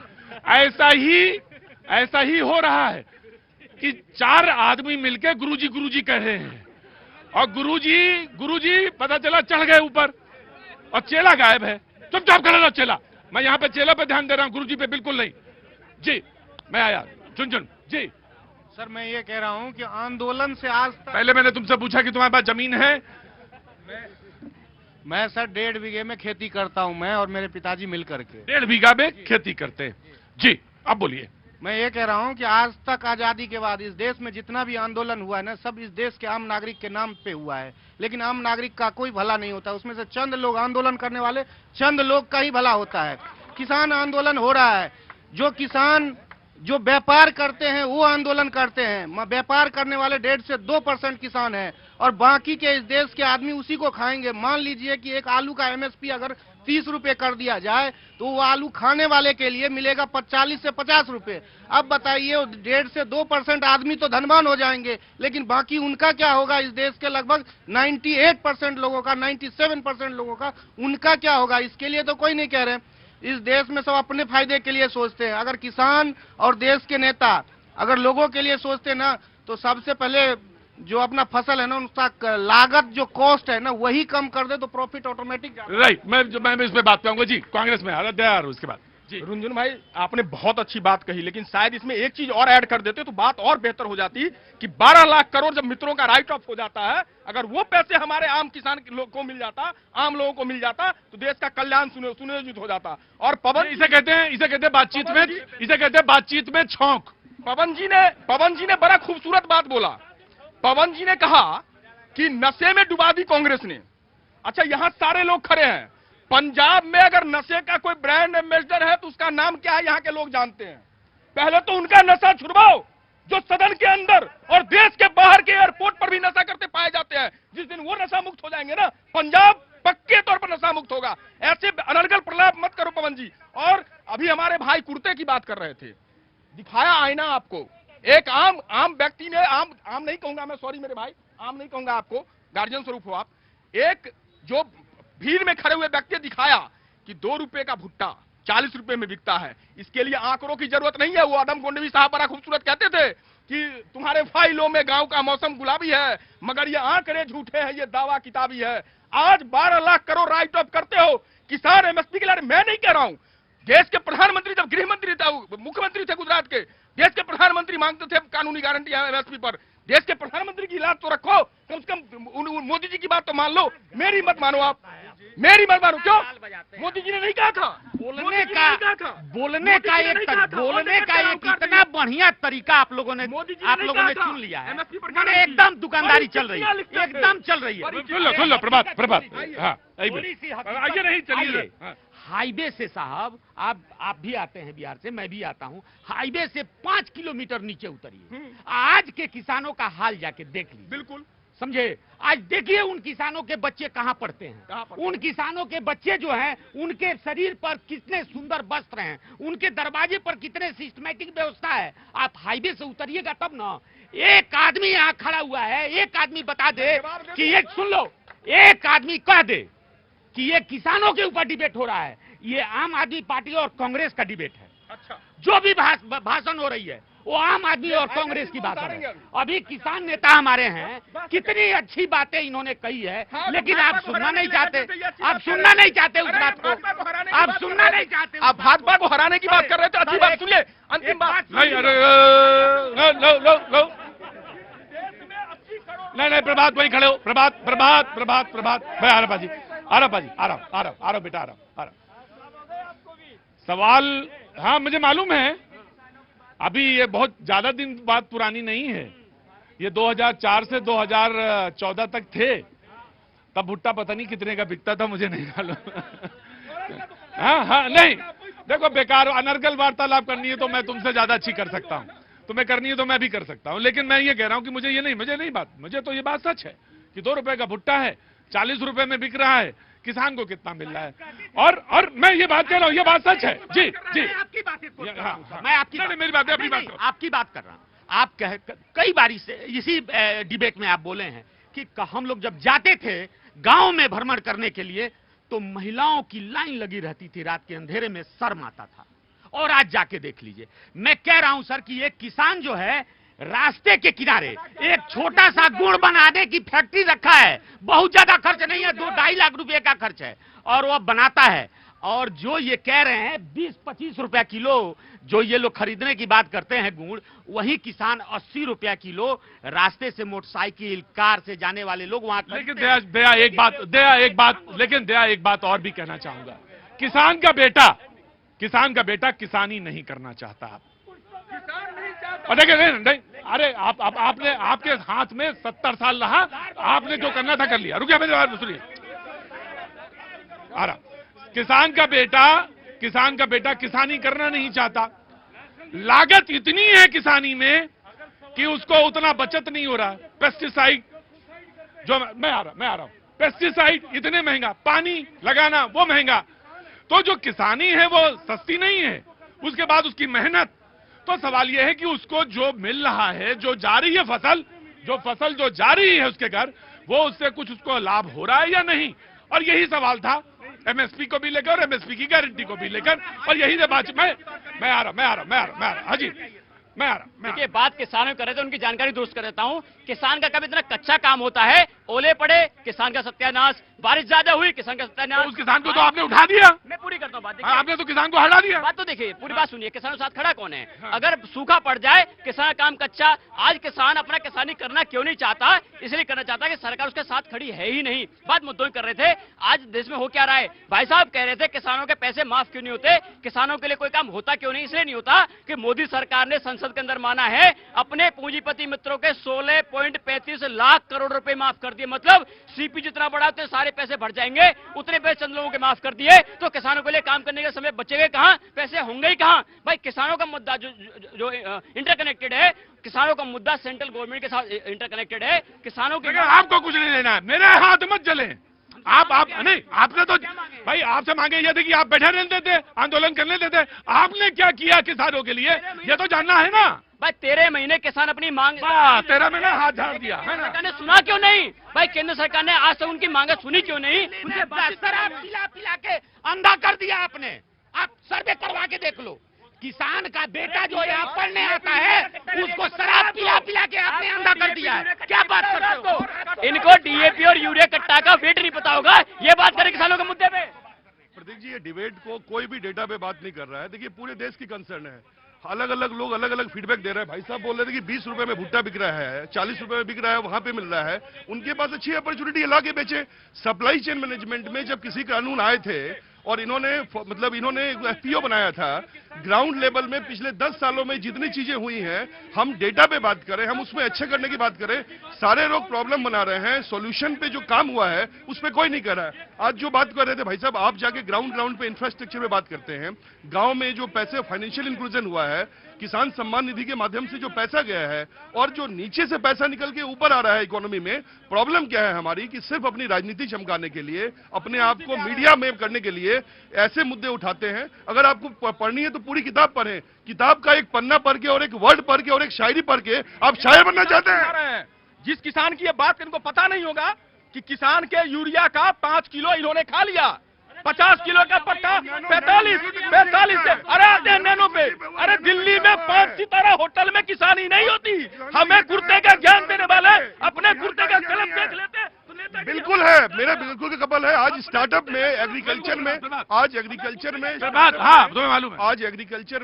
ऐसा ही हो रहा है कि 4 आदमी मिलकर गुरुजी कह रहे हैं और गुरुजी पता चला चढ़ गए ऊपर और चेला गायब है। चुपचाप कर रहा चेला। मैं यहाँ पे चेला पे ध्यान दे रहा हूँ, गुरुजी पे बिल्कुल नहीं। जी मैं आया चुन जी। सर मैं ये कह रहा हूँ कि आंदोलन से आज तक, पहले मैंने तुमसे पूछा कि तुम्हारे पास जमीन है। मैं सर 1.5 बीघे में खेती करता हूँ, मैं और मेरे पिताजी मिलकर के 1.5 बीघा में खेती करते हैं। जी अब बोलिए। मैं ये कह रहा हूँ कि आज तक आजादी के बाद इस देश में जितना भी आंदोलन हुआ है ना, सब इस देश के आम नागरिक के नाम पे हुआ है। लेकिन आम नागरिक का कोई भला नहीं होता, उसमें से चंद लोग आंदोलन करने वाले, चंद लोग का ही भला होता है। किसान आंदोलन हो रहा है, जो किसान जो व्यापार करते हैं वो आंदोलन करते हैं। व्यापार करने वाले 1.5 से 2% किसान हैं और बाकी के इस देश के आदमी उसी को खाएंगे। मान लीजिए कि एक आलू का एमएसपी अगर 30 रुपए कर दिया जाए तो वो आलू खाने वाले के लिए मिलेगा 40 से 50 रुपए। अब बताइए 1.5 से 2% आदमी तो धनवान हो जाएंगे, लेकिन बाकी उनका क्या होगा? इस देश के लगभग 98% लोगों का, 97% लोगों का, उनका क्या होगा? इसके लिए तो कोई नहीं कह रहे। इस देश में सब अपने फायदे के लिए सोचते हैं। अगर किसान और देश के नेता अगर लोगों के लिए सोचते ना, तो सबसे पहले जो अपना फसल है ना, उसका लागत जो कॉस्ट है ना, वही कम कर दे तो प्रॉफिट ऑटोमेटिक। राइट, मैं इस पे बात करूंगा जी। कांग्रेस में तैयार उसके बाद जी। रुंझुन भाई आपने बहुत अच्छी बात कही, लेकिन शायद इसमें एक चीज और ऐड कर देते तो बात और बेहतर हो जाती कि 12 लाख करोड़ जब मित्रों का राइट ऑफ हो जाता है, अगर वो पैसे हमारे आम किसान को मिल जाता, आम लोगों को मिल जाता, तो देश का कल्याण सुनिश्चित हो जाता। और पवन इसे कहते हैं बातचीत में छौंक। पवन जी ने बड़ा खूबसूरत बात बोला। पवन जी ने कहा कि नशे में डुबा दी कांग्रेस ने। अच्छा, यहां सारे लोग खड़े हैं, पंजाब में अगर नशे का कोई ब्रांड एम्बेसडर है तो उसका नाम क्या है, यहां के लोग जानते हैं। पहले तो उनका नशा छुड़वाओ जो सदन के अंदर और देश के बाहर के एयरपोर्ट पर भी नशा करते पाए जाते हैं। जिस दिन वो नशा मुक्त हो जाएंगे ना, पंजाब पक्के तौर पर नशा मुक्त होगा। ऐसे अनर्गल प्रलाप मत करो पवन जी। और अभी हमारे भाई कुर्ते की बात कर रहे थे, दिखाया आईना आपको। एक आम व्यक्ति ने, आम नहीं कहूंगा मैं, सॉरी मेरे भाई, आम नहीं कहूंगा आपको, गार्जियन स्वरूप हो आप। एक जो भीड़ में खड़े हुए व्यक्ति दिखाया कि 2 रुपए का भुट्टा 40 रुपए में बिकता है। इसके लिए आंकड़ों की जरूरत नहीं है। वो आदम गोंडवी साहब बड़ा खूबसूरत कहते थे कि तुम्हारे फाइलों में गांव का मौसम गुलाबी है, मगर ये आंकड़े झूठे हैं, ये दावा किताबी है। आज 12 लाख करोड़ राइट ऑफ करते हो किसान एमएसपी के लिए। मैं नहीं कह रहा हूं, देश के प्रधानमंत्री जब गृह मंत्री थे, मुख्यमंत्री थे गुजरात के, देश के प्रधानमंत्री मांगते थे कानूनी गारंटी एमएसपी पर। देश के प्रधानमंत्री की लात तो रखो, कम से कम मोदी जी की बात तो मान लो, मेरी मत मानो आप, मेरी मत मानो। क्यों? मोदी जी ने नहीं कहा था, बोलने का एक इतना बढ़िया तरीका आप लोगों ने चुन लिया है, मैंने एकदम दुकानदारी चल रही है, एकदम चल रही है। सुन लो प्रभात, हाँ आगे नहीं चलिए। हाईवे से साहब, आप भी आते हैं बिहार से, मैं भी आता हूं, हाईवे से 5 किलोमीटर नीचे उतरिए, आज के किसानों का हाल जाके देख लीजिए। बिल्कुल समझे? आज देखिए उन किसानों के बच्चे कहां पढ़ते हैं, उन किसानों के बच्चे जो हैं, उनके शरीर पर कितने सुंदर वस्त्र हैं, उनके दरवाजे पर कितने सिस्टमैटिक व्यवस्था है। आप हाईवे से उतरिएगा तब ना। एक आदमी यहाँ खड़ा हुआ है, एक आदमी बता दे कि ये, सुन लो, एक आदमी कह दे कि ये किसानों के ऊपर डिबेट हो रहा है, ये आम आदमी पार्टी और कांग्रेस का डिबेट है। अच्छा, जो भी भाषण हो रही है वो आम आदमी और कांग्रेस की बात है। अभी किसान नेता हमारे हैं, कितनी अच्छी बातें इन्होंने कही है, लेकिन आप सुनना नहीं चाहते, आप सुनना नहीं चाहते उस बात को, आप सुनना नहीं चाहते। आप भाजपा को हराने की बात कर रहे थे, अच्छी बात सुनिए, अंतिम बात नहीं, नहीं प्रभात वहीं खड़े हो, प्रभात भाई आ रहा बेटा, आ रहा। सवाल, हाँ मुझे मालूम है, अभी ये बहुत ज्यादा दिन बात पुरानी नहीं है, ये 2004 से 2014 तक थे, तब भुट्टा पता नहीं कितने का बिकता था, मुझे नहीं मालूम। हाँ नहीं, देखो बेकार अनर्गल वार्तालाप करनी है तो मैं तुमसे ज्यादा अच्छी कर सकता हूँ, तुम्हें करनी है तो मैं भी कर सकता हूँ, लेकिन मैं ये कह रहा हूँ कि मुझे तो ये बात सच है कि 2 रुपए का भुट्टा है, 40 रुपए में बिक रहा है, किसान को कितना मिल रहा है, और मैं ये बात कह रहा हूँ, ये बात सच है। जी आपकी बात मेरी बात है, आपकी बात कर रहा हूँ। आप कई बारी से इसी डिबेट में आप बोले हैं कि हम लोग जब जाते थे गांव में भ्रमण करने के लिए तो महिलाओं की लाइन लगी रहती थी, रात के अंधेरे में शर्म आता था, और आज जाके देख लीजिए। मैं कह रहा हूं सर कि एक किसान जो है रास्ते के किनारे एक छोटा सा गुड़ बनाने की फैक्ट्री रखा है, बहुत ज्यादा खर्च नहीं है, 2-2.5 लाख रुपए का खर्च है, और वह बनाता है। और जो ये कह रहे हैं 20-25 रुपया किलो जो ये लोग खरीदने की बात करते हैं गुड़, वही किसान 80 रुपया किलो रास्ते से मोटरसाइकिल कार से जाने वाले लोग वहां। लेकिन दया एक बात और भी कहना चाहूंगा, किसान का बेटा किसानी नहीं करना चाहता। आप देखिए, नहीं, अरे आपके हाथ में 70 साल रहा, आपने जो करना था कर लिया। रुकिए, मेरी बात सुनिए। आ रहा, किसान का बेटा किसानी करना नहीं चाहता। लागत इतनी है किसानी में कि उसको उतना बचत नहीं हो रहा। पेस्टिसाइड जो मैं आ रहा हूं, पेस्टिसाइड इतने महंगा, पानी लगाना वो महंगा, तो जो किसानी है वो सस्ती नहीं है, उसके बाद उसकी मेहनत। तो सवाल यह है कि उसको जो मिल रहा है, जो जा रही है फसल जो जा रही है उसके घर, वो उससे कुछ उसको लाभ हो रहा है या नहीं। और यही सवाल था एमएसपी को भी लेकर और एमएसपी की गारंटी को भी लेकर, और यही से बात मैं आ रहा हाजी मैं आ रहा। देखिए, बात किसानों कर रहे थे, उनकी जानकारी दुरुस्त कर देता हूं। किसान का कभी इतना कच्चा काम होता है, ओले पड़े किसान का सत्यानाश, बारिश ज्यादा हुई किसान का सत्यानाश। उस किसान को तो आपने उठा दिया। मैं पूरी करता हूं बात, आपने तो किसान को हटा दिया। बात तो देखिए, पूरी बात सुनिए, किसानों के साथ खड़ा कौन है? अगर सूखा पड़ जाए, किसान काम कच्चा, आज किसान अपना किसानी करना क्यों नहीं चाहता? इसलिए करना चाहता कि सरकार उसके साथ खड़ी है ही नहीं। बात मुद्दों कर रहे थे, आज देश में हो क्या रहा है? भाई साहब कह रहे थे किसानों के पैसे माफ क्यों नहीं होते, किसानों के लिए कोई काम होता क्यों नहीं? इसलिए नहीं होता कि मोदी सरकार ने संसद के अंदर माना है अपने पूंजीपति मित्रों के 16.35 लाख करोड़ रुपए माफ कर दिए। मतलब सीपी जितना बड़ा तो सारे पैसे भर जाएंगे, उतने पैसे चंद लोगों के माफ कर दिए, तो किसानों के लिए काम करने का समय बचेगा कहां, पैसे होंगे ही कहां? भाई किसानों का मुद्दा जो इंटरकनेक्टेड है, किसानों का मुद्दा सेंट्रल गवर्नमेंट के साथ इंटरकनेक्टेड है। किसानों के आपको कुछ नहीं लेना है, मेरे हाथ मत जले। आप नहीं, आपने तो भाई आपसे मांगे ये थे कि आप बैठे रहने देते, आंदोलन करने देते, आपने क्या किया किसानों के लिए ये तो जानना है ना। भाई 13 महीने किसान अपनी मांग, 13 महीने हाथ झाड़ दिया है ना। सरकार ने सुना क्यों नहीं? भाई केंद्र सरकार ने आज तक उनकी मांगे सुनी क्यों नहीं? शराब पिला के अंधा कर दिया आपने। आप सर्वे करवा के देख लो, किसान का बेटा जो यहाँ पढ़ने आता है उसको शराब पिला के आपने अंधा कर दिया है। क्या बात करते हो? इनको डीएपी और यूरिया कट्टा का वेट नहीं पता होगा, ये बात करें किसानों के मुद्दे पे। प्रतीक जी, ये डिबेट को कोई भी डेटा पे बात नहीं कर रहा है। देखिए पूरे देश की कंसर्न है, अलग अलग लोग अलग अलग फीडबैक दे रहे हैं। भाई साहब बोल रहे थे कि 20 रुपए में भुट्टा बिक रहा है, 40 रुपए में बिक रहा है, वहां पे मिल रहा है। उनके पास अच्छी अपॉर्चुनिटी है, ला के बेचे। सप्लाई चेन मैनेजमेंट में जब किसी कानून आए थे और इन्होंने एफपीओ बनाया था, ग्राउंड लेवल में पिछले 10 सालों में जितनी चीजें हुई हैं, हम डेटा पे बात करें, हम उसमें अच्छे करने की बात करें, सारे लोग प्रॉब्लम बना रहे हैं। सॉल्यूशन पे जो काम हुआ है उस पे कोई नहीं कर रहा है। आज जो बात कर रहे थे भाई साहब, आप जाके ग्राउंड पे इंफ्रास्ट्रक्चर पे बात करते हैं, गांव में जो पैसे फाइनेंशियल इंक्लूजन हुआ है, किसान सम्मान निधि के माध्यम से जो पैसा गया है और जो नीचे से पैसा निकल के ऊपर आ रहा है इकोनॉमी में, प्रॉब्लम क्या है हमारी कि सिर्फ अपनी राजनीति चमकाने के लिए, अपने आप को मीडिया में करने के लिए ऐसे मुद्दे उठाते हैं। अगर आपको पढ़नी है तो पूरी किताब पढ़ें, किताब का एक पन्ना पढ़ के और एक वर्ड पढ़ के और एक शायरी पढ़ के आप शायर बनना चाहते हैं। जिस किसान की ये बात इनको पता नहीं होगा कि किसान के यूरिया का 5 किलो इन्होंने खा लिया, 50 किलो का पट्टा 45 से, अरे आते हैं नैनो पे। अरे दिल्ली में 5 सितारा होटल में किसानी नहीं होती। हमें कुर्ते का ज्ञान देने वाले अपने कुर्ते का कलम देख लेते। बिल्कुल है, मेरा बिल्कुल का कबल है। आज स्टार्टअप में, एग्रीकल्चर में, आज एग्रीकल्चर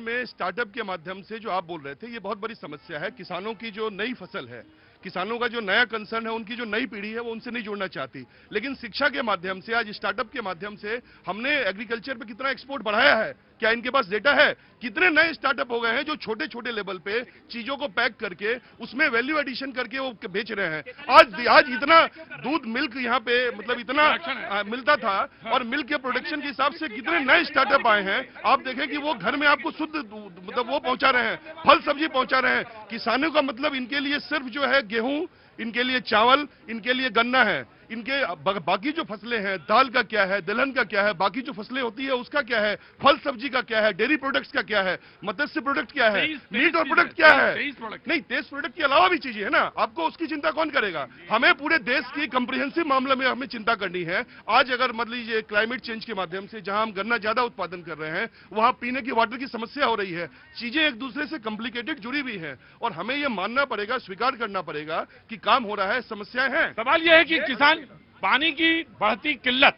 में स्टार्टअप के माध्यम से जो आप बोल रहे थे, ये बहुत बड़ी समस्या है। किसानों की जो नई फसल है, किसानों का जो नया कंसर्न है, उनकी जो नई पीढ़ी है वो उनसे नहीं जुड़ना चाहती। लेकिन शिक्षा के माध्यम से, आज स्टार्टअप के माध्यम से हमने एग्रीकल्चर पे कितना एक्सपोर्ट बढ़ाया है, क्या इनके पास डेटा है? कितने नए स्टार्टअप हो गए हैं जो छोटे छोटे लेवल पे चीजों को पैक करके उसमें वैल्यू एडिशन करके वो बेच रहे हैं। आज इतना दूध मिल्क यहाँ पे मतलब इतना मिलता था और मिल्क के प्रोडक्शन के हिसाब से कितने नए स्टार्टअप आए हैं। आप देखें कि वो घर में आपको शुद्ध मतलब वो पहुंचा रहे हैं, फल सब्जी पहुंचा रहे हैं। किसानों का मतलब इनके लिए सिर्फ जो है गेहूं, इनके लिए चावल, इनके लिए गन्ना है। इनके बाकी जो फसलें हैं, दाल का क्या है, दलहन का क्या है, बाकी जो फसलें होती है उसका क्या है, फल सब्जी का क्या है, डेयरी प्रोडक्ट्स का क्या है, मत्स्य प्रोडक्ट क्या है, मीट और प्रोडक्ट क्या है। नहीं, तेज प्रोडक्ट के अलावा भी चीजें है ना, आपको उसकी चिंता कौन करेगा? हमें पूरे देश की कंप्रिहेंसिव मामले में हमें चिंता करनी है। आज अगर मान लीजिए क्लाइमेट चेंज के माध्यम से जहां हम गन्ना ज्यादा उत्पादन कर रहे हैं, वहां पीने की वाटर की समस्या हो रही है। चीजें एक दूसरे से कॉम्प्लिकेटेड जुड़ी हुई है और हमें यह मानना पड़ेगा, स्वीकार करना पड़ेगा कि काम हो रहा है, समस्याएं हैं। सवाल यह है कि किसान पानी की बढ़ती किल्लत,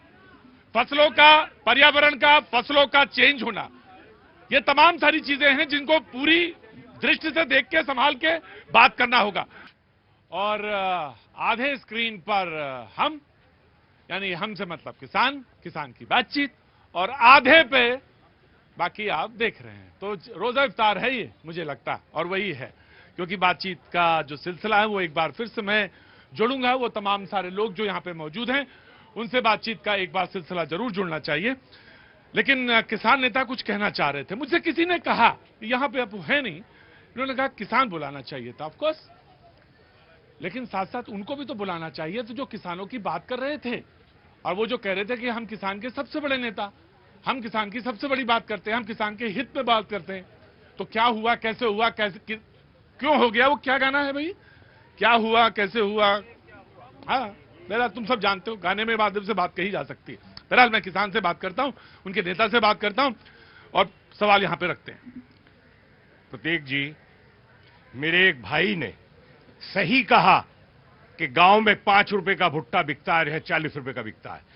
फसलों का, पर्यावरण का, फसलों का चेंज होना, ये तमाम सारी चीजें हैं जिनको पूरी दृष्टि से देख के संभाल के बात करना होगा। और आधे स्क्रीन पर हम, यानी हमसे मतलब किसान, किसान की बातचीत, और आधे पे बाकी आप देख रहे हैं। तो रोजा इफ्तार है ये, मुझे लगता, और वही है, क्योंकि बातचीत का जो सिलसिला है वो एक बार फिर से मैं जुड़ूंगा। वो तमाम सारे लोग जो यहाँ पे मौजूद हैं उनसे बातचीत का एक बार सिलसिला जरूर जुड़ना चाहिए। लेकिन किसान नेता कुछ कहना चाह रहे थे। मुझसे किसी ने कहा, यहाँ पे अब है नहीं, उन्होंने कहा किसान बुलाना चाहिए था। ऑफकोर्स, लेकिन साथ साथ उनको भी तो बुलाना चाहिए तो जो किसानों की बात कर रहे थे और वो जो कह रहे थे कि हम किसान के सबसे बड़े नेता, हम किसान की सबसे बड़ी बात करते हैं, हम किसान के हित में बात करते हैं। तो क्या हुआ, कैसे हुआ, कैसे क्यों हो गया, वो क्या गाना है भाई, क्या हुआ कैसे हुआ? हाँ, बहरहाल तुम सब जानते हो, गाने में माध्यम से बात कही जा सकती है। बहरहाल मैं किसान से बात करता हूं, उनके नेता से बात करता हूं और सवाल यहां पे रखते हैं। प्रतीक जी, मेरे एक भाई ने सही कहा कि गांव में 5 रुपए का भुट्टा बिकता है, 40 रुपए का बिकता है।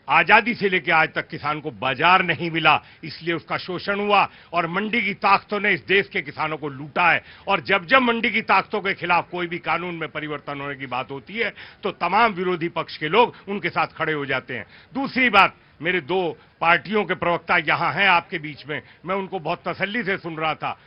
आजादी से लेकर आज तक किसान को बाजार नहीं मिला, इसलिए उसका शोषण हुआ और मंडी की ताकतों ने इस देश के किसानों को लूटा है। और जब जब मंडी की ताकतों के खिलाफ कोई भी कानून में परिवर्तन होने की बात होती है तो तमाम विरोधी पक्ष के लोग उनके साथ खड़े हो जाते हैं। दूसरी बात, मेरे 2 पार्टियों के प्रवक्ता यहां हैं आपके बीच में, मैं उनको बहुत तसल्ली से सुन रहा था।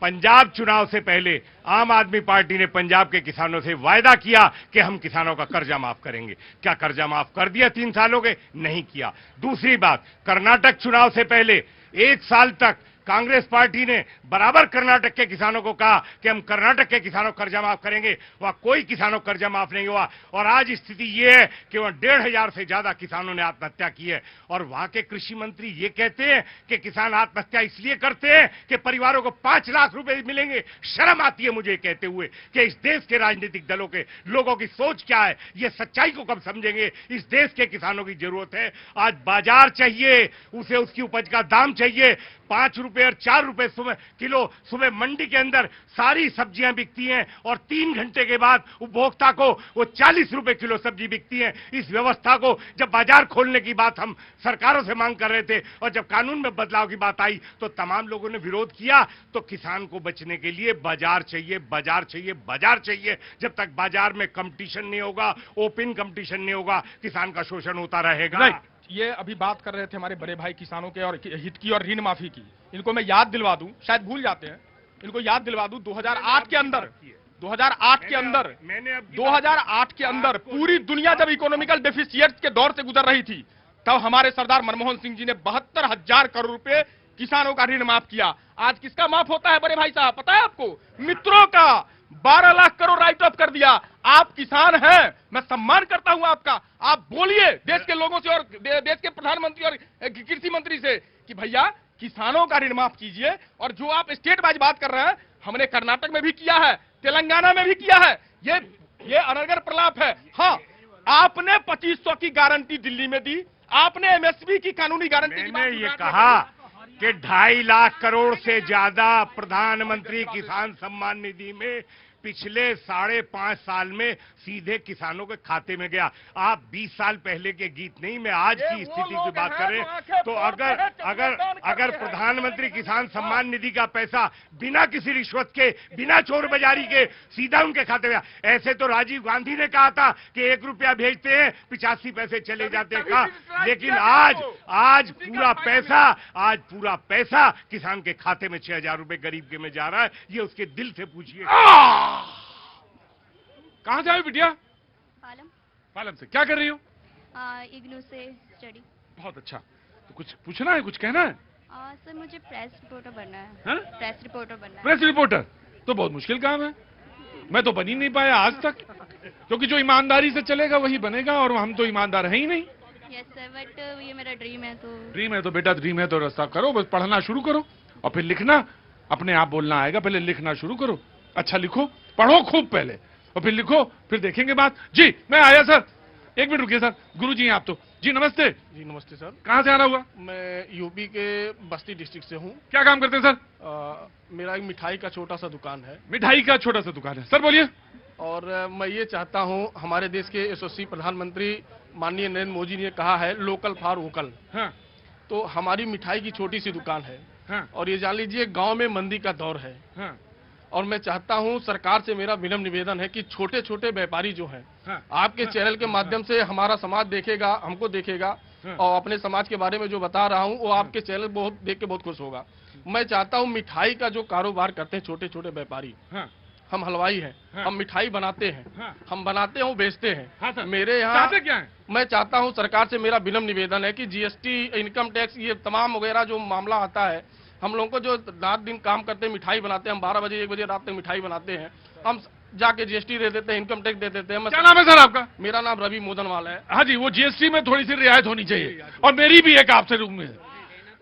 पंजाब चुनाव से पहले आम आदमी पार्टी ने पंजाब के किसानों से वायदा किया कि हम किसानों का कर्जा माफ करेंगे। क्या कर्जा माफ कर दिया 3 सालों के? नहीं किया। दूसरी बात, कर्नाटक चुनाव से पहले 1 साल तक कांग्रेस पार्टी ने बराबर कर्नाटक के किसानों को कहा कि हम कर्नाटक के किसानों को कर्जा माफ करेंगे, वहां कोई किसानों को कर्जा माफ नहीं हुआ। और आज स्थिति यह है कि वहां 1,500 से ज्यादा किसानों ने आत्महत्या की है। और वहां के कृषि मंत्री ये कहते हैं कि किसान आत्महत्या इसलिए करते हैं कि परिवारों को 5 लाख रुपए मिलेंगे। शर्म आती है मुझे कहते हुए कि इस देश के राजनीतिक दलों के लोगों की सोच क्या है, ये सच्चाई को कब समझेंगे। इस देश के किसानों की जरूरत है, आज बाजार चाहिए, उसे उसकी उपज का दाम चाहिए। 5 रुपए रुपए और 4 रुपए सुबह किलो सुबह मंडी के अंदर सारी सब्जियां बिकती हैं और 3 घंटे के बाद उपभोक्ता को वो 40 रुपए किलो सब्जी बिकती है। इस व्यवस्था को जब बाजार खोलने की बात हम सरकारों से मांग कर रहे थे और जब कानून में बदलाव की बात आई तो तमाम लोगों ने विरोध किया। तो किसान को बचने के लिए बाजार चाहिए, बाजार चाहिए, बाजार चाहिए। जब तक बाजार में कंपटीशन नहीं होगा, ओपन कंपटीशन नहीं होगा, किसान का शोषण होता रहेगा। ये अभी बात कर रहे थे हमारे बड़े भाई किसानों के और हित की और ऋण माफी की। इनको मैं याद दिलवा दूं, शायद भूल जाते हैं, इनको याद दिलवा दूं 2008 के अंदर 2008 के अंदर पूरी दुनिया जब इकोनॉमिकल डेफिसिट के दौर से गुजर रही थी तब हमारे सरदार मनमोहन सिंह जी ने 72,000 करोड़ रुपए किसानों का ऋण माफ किया। आज किसका माफ होता है बड़े भाई साहब, पता है आपको? मित्रों का 12 लाख करोड़ राइट ऑफ कर दिया। आप किसान हैं, मैं सम्मान करता हूं आपका। आप बोलिए देश के लोगों से और देश के प्रधानमंत्री और कृषि मंत्री से कि भैया किसानों का ऋण माफ कीजिए। और जो आप स्टेट वाइज बात कर रहे हैं, हमने कर्नाटक में भी किया है, तेलंगाना में भी किया है। ये अनर्गल प्रलाप है। हाँ, आपने 2500 की गारंटी दिल्ली में दी, आपने एमएसपी की कानूनी गारंटी मैंने ये कहा कि 2.5 लाख करोड़ से ज्यादा प्रधानमंत्री किसान सम्मान निधि में पिछले 5.5 साल में सीधे किसानों के खाते में गया। आप 20 साल पहले के गीत नहीं, मैं आज की स्थिति की बात कर रहे हैं। तो अगर प्रधानमंत्री किसान सम्मान निधि का पैसा बिना किसी रिश्वत के, बिना चोर बाजारी के सीधा उनके खाते में, ऐसे तो राजीव गांधी ने कहा था कि 1 रुपया भेजते हैं 85 पैसे चले जाते हैं का। लेकिन आज पूरा पैसा किसान के खाते में 6,000 रुपए गरीब के में जा रहा है। ये उसके दिल से पूछिए। कहां जाए बिटिया? पालम से। क्या कर रही हो? इग्नू से स्टडी। बहुत अच्छा। तो कुछ पूछना है, कुछ कहना है? सर मुझे प्रेस रिपोर्टर बनना है। प्रेस रिपोर्टर बनना है। प्रेस रिपोर्टर तो बहुत मुश्किल काम है, मैं तो बन ही नहीं पाया आज तक, क्योंकि जो ईमानदारी से चलेगा वही बनेगा और हम तो ईमानदार है ही नहीं। यस सर, बट ये मेरा ड्रीम है। तो बेटा ड्रीम है तो रास्ता करो, बस पढ़ना शुरू करो और फिर लिखना अपने आप बोलना आएगा। पहले लिखना शुरू करो, अच्छा लिखो, पढ़ो खूब पहले और फिर लिखो, फिर देखेंगे बात। जी मैं आया सर, 1 मिनट रुकिए सर। गुरु जी हैं आप तो। जी नमस्ते। जी नमस्ते सर। कहाँ से आना हुआ? मैं यूपी के बस्ती डिस्ट्रिक्ट से हूँ। क्या काम करते हैं सर? मेरा एक मिठाई का छोटा सा दुकान है। मिठाई का छोटा सा दुकान है, सर बोलिए। और मैं ये चाहता हूँ, हमारे देश के यशस्वी प्रधानमंत्री माननीय नरेंद्र मोदी ने कहा है लोकल फॉर वोकल। हाँ। तो हमारी मिठाई की छोटी सी दुकान है। हाँ। और ये जान लीजिए गांव में मंदी का दौर है। हाँ। और मैं चाहता हूं, सरकार से मेरा विनम्र निवेदन है कि छोटे छोटे व्यापारी जो हैं, हाँ। आपके चैनल के माध्यम से हमारा समाज देखेगा, हमको देखेगा। हाँ। और अपने समाज के बारे में जो बता रहा हूं वो आपके चैनल देख के बहुत खुश होगा। मैं चाहता हूं मिठाई का जो कारोबार करते हैं छोटे छोटे व्यापारी, हाँ। हम हलवाई हैं, हाँ। हम मिठाई बनाते हैं, हाँ। हम बनाते हैं, बेचते हैं। हाँ सर। मेरे यहाँ क्या है? मैं चाहता हूँ सरकार से मेरा विनम्र निवेदन है कि जीएसटी, इनकम टैक्स, ये तमाम वगैरह जो मामला आता है, हम लोगों को जो रात दिन काम करते हैं, मिठाई बनाते हैं, हम 12 बजे 1 बजे रात तक मिठाई बनाते हैं, हम जाके जीएसटी दे देते हैं, इनकम टैक्स दे देते हैं। क्या नाम है सर आपका? मेरा नाम रवि मोदनवाल है। हाँ जी, वो जीएसटी में थोड़ी सी रियायत होनी चाहिए। और मेरी भी एक आपसे रूम में,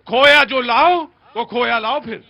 खोया जो लाओ वो खोया लाओ फिर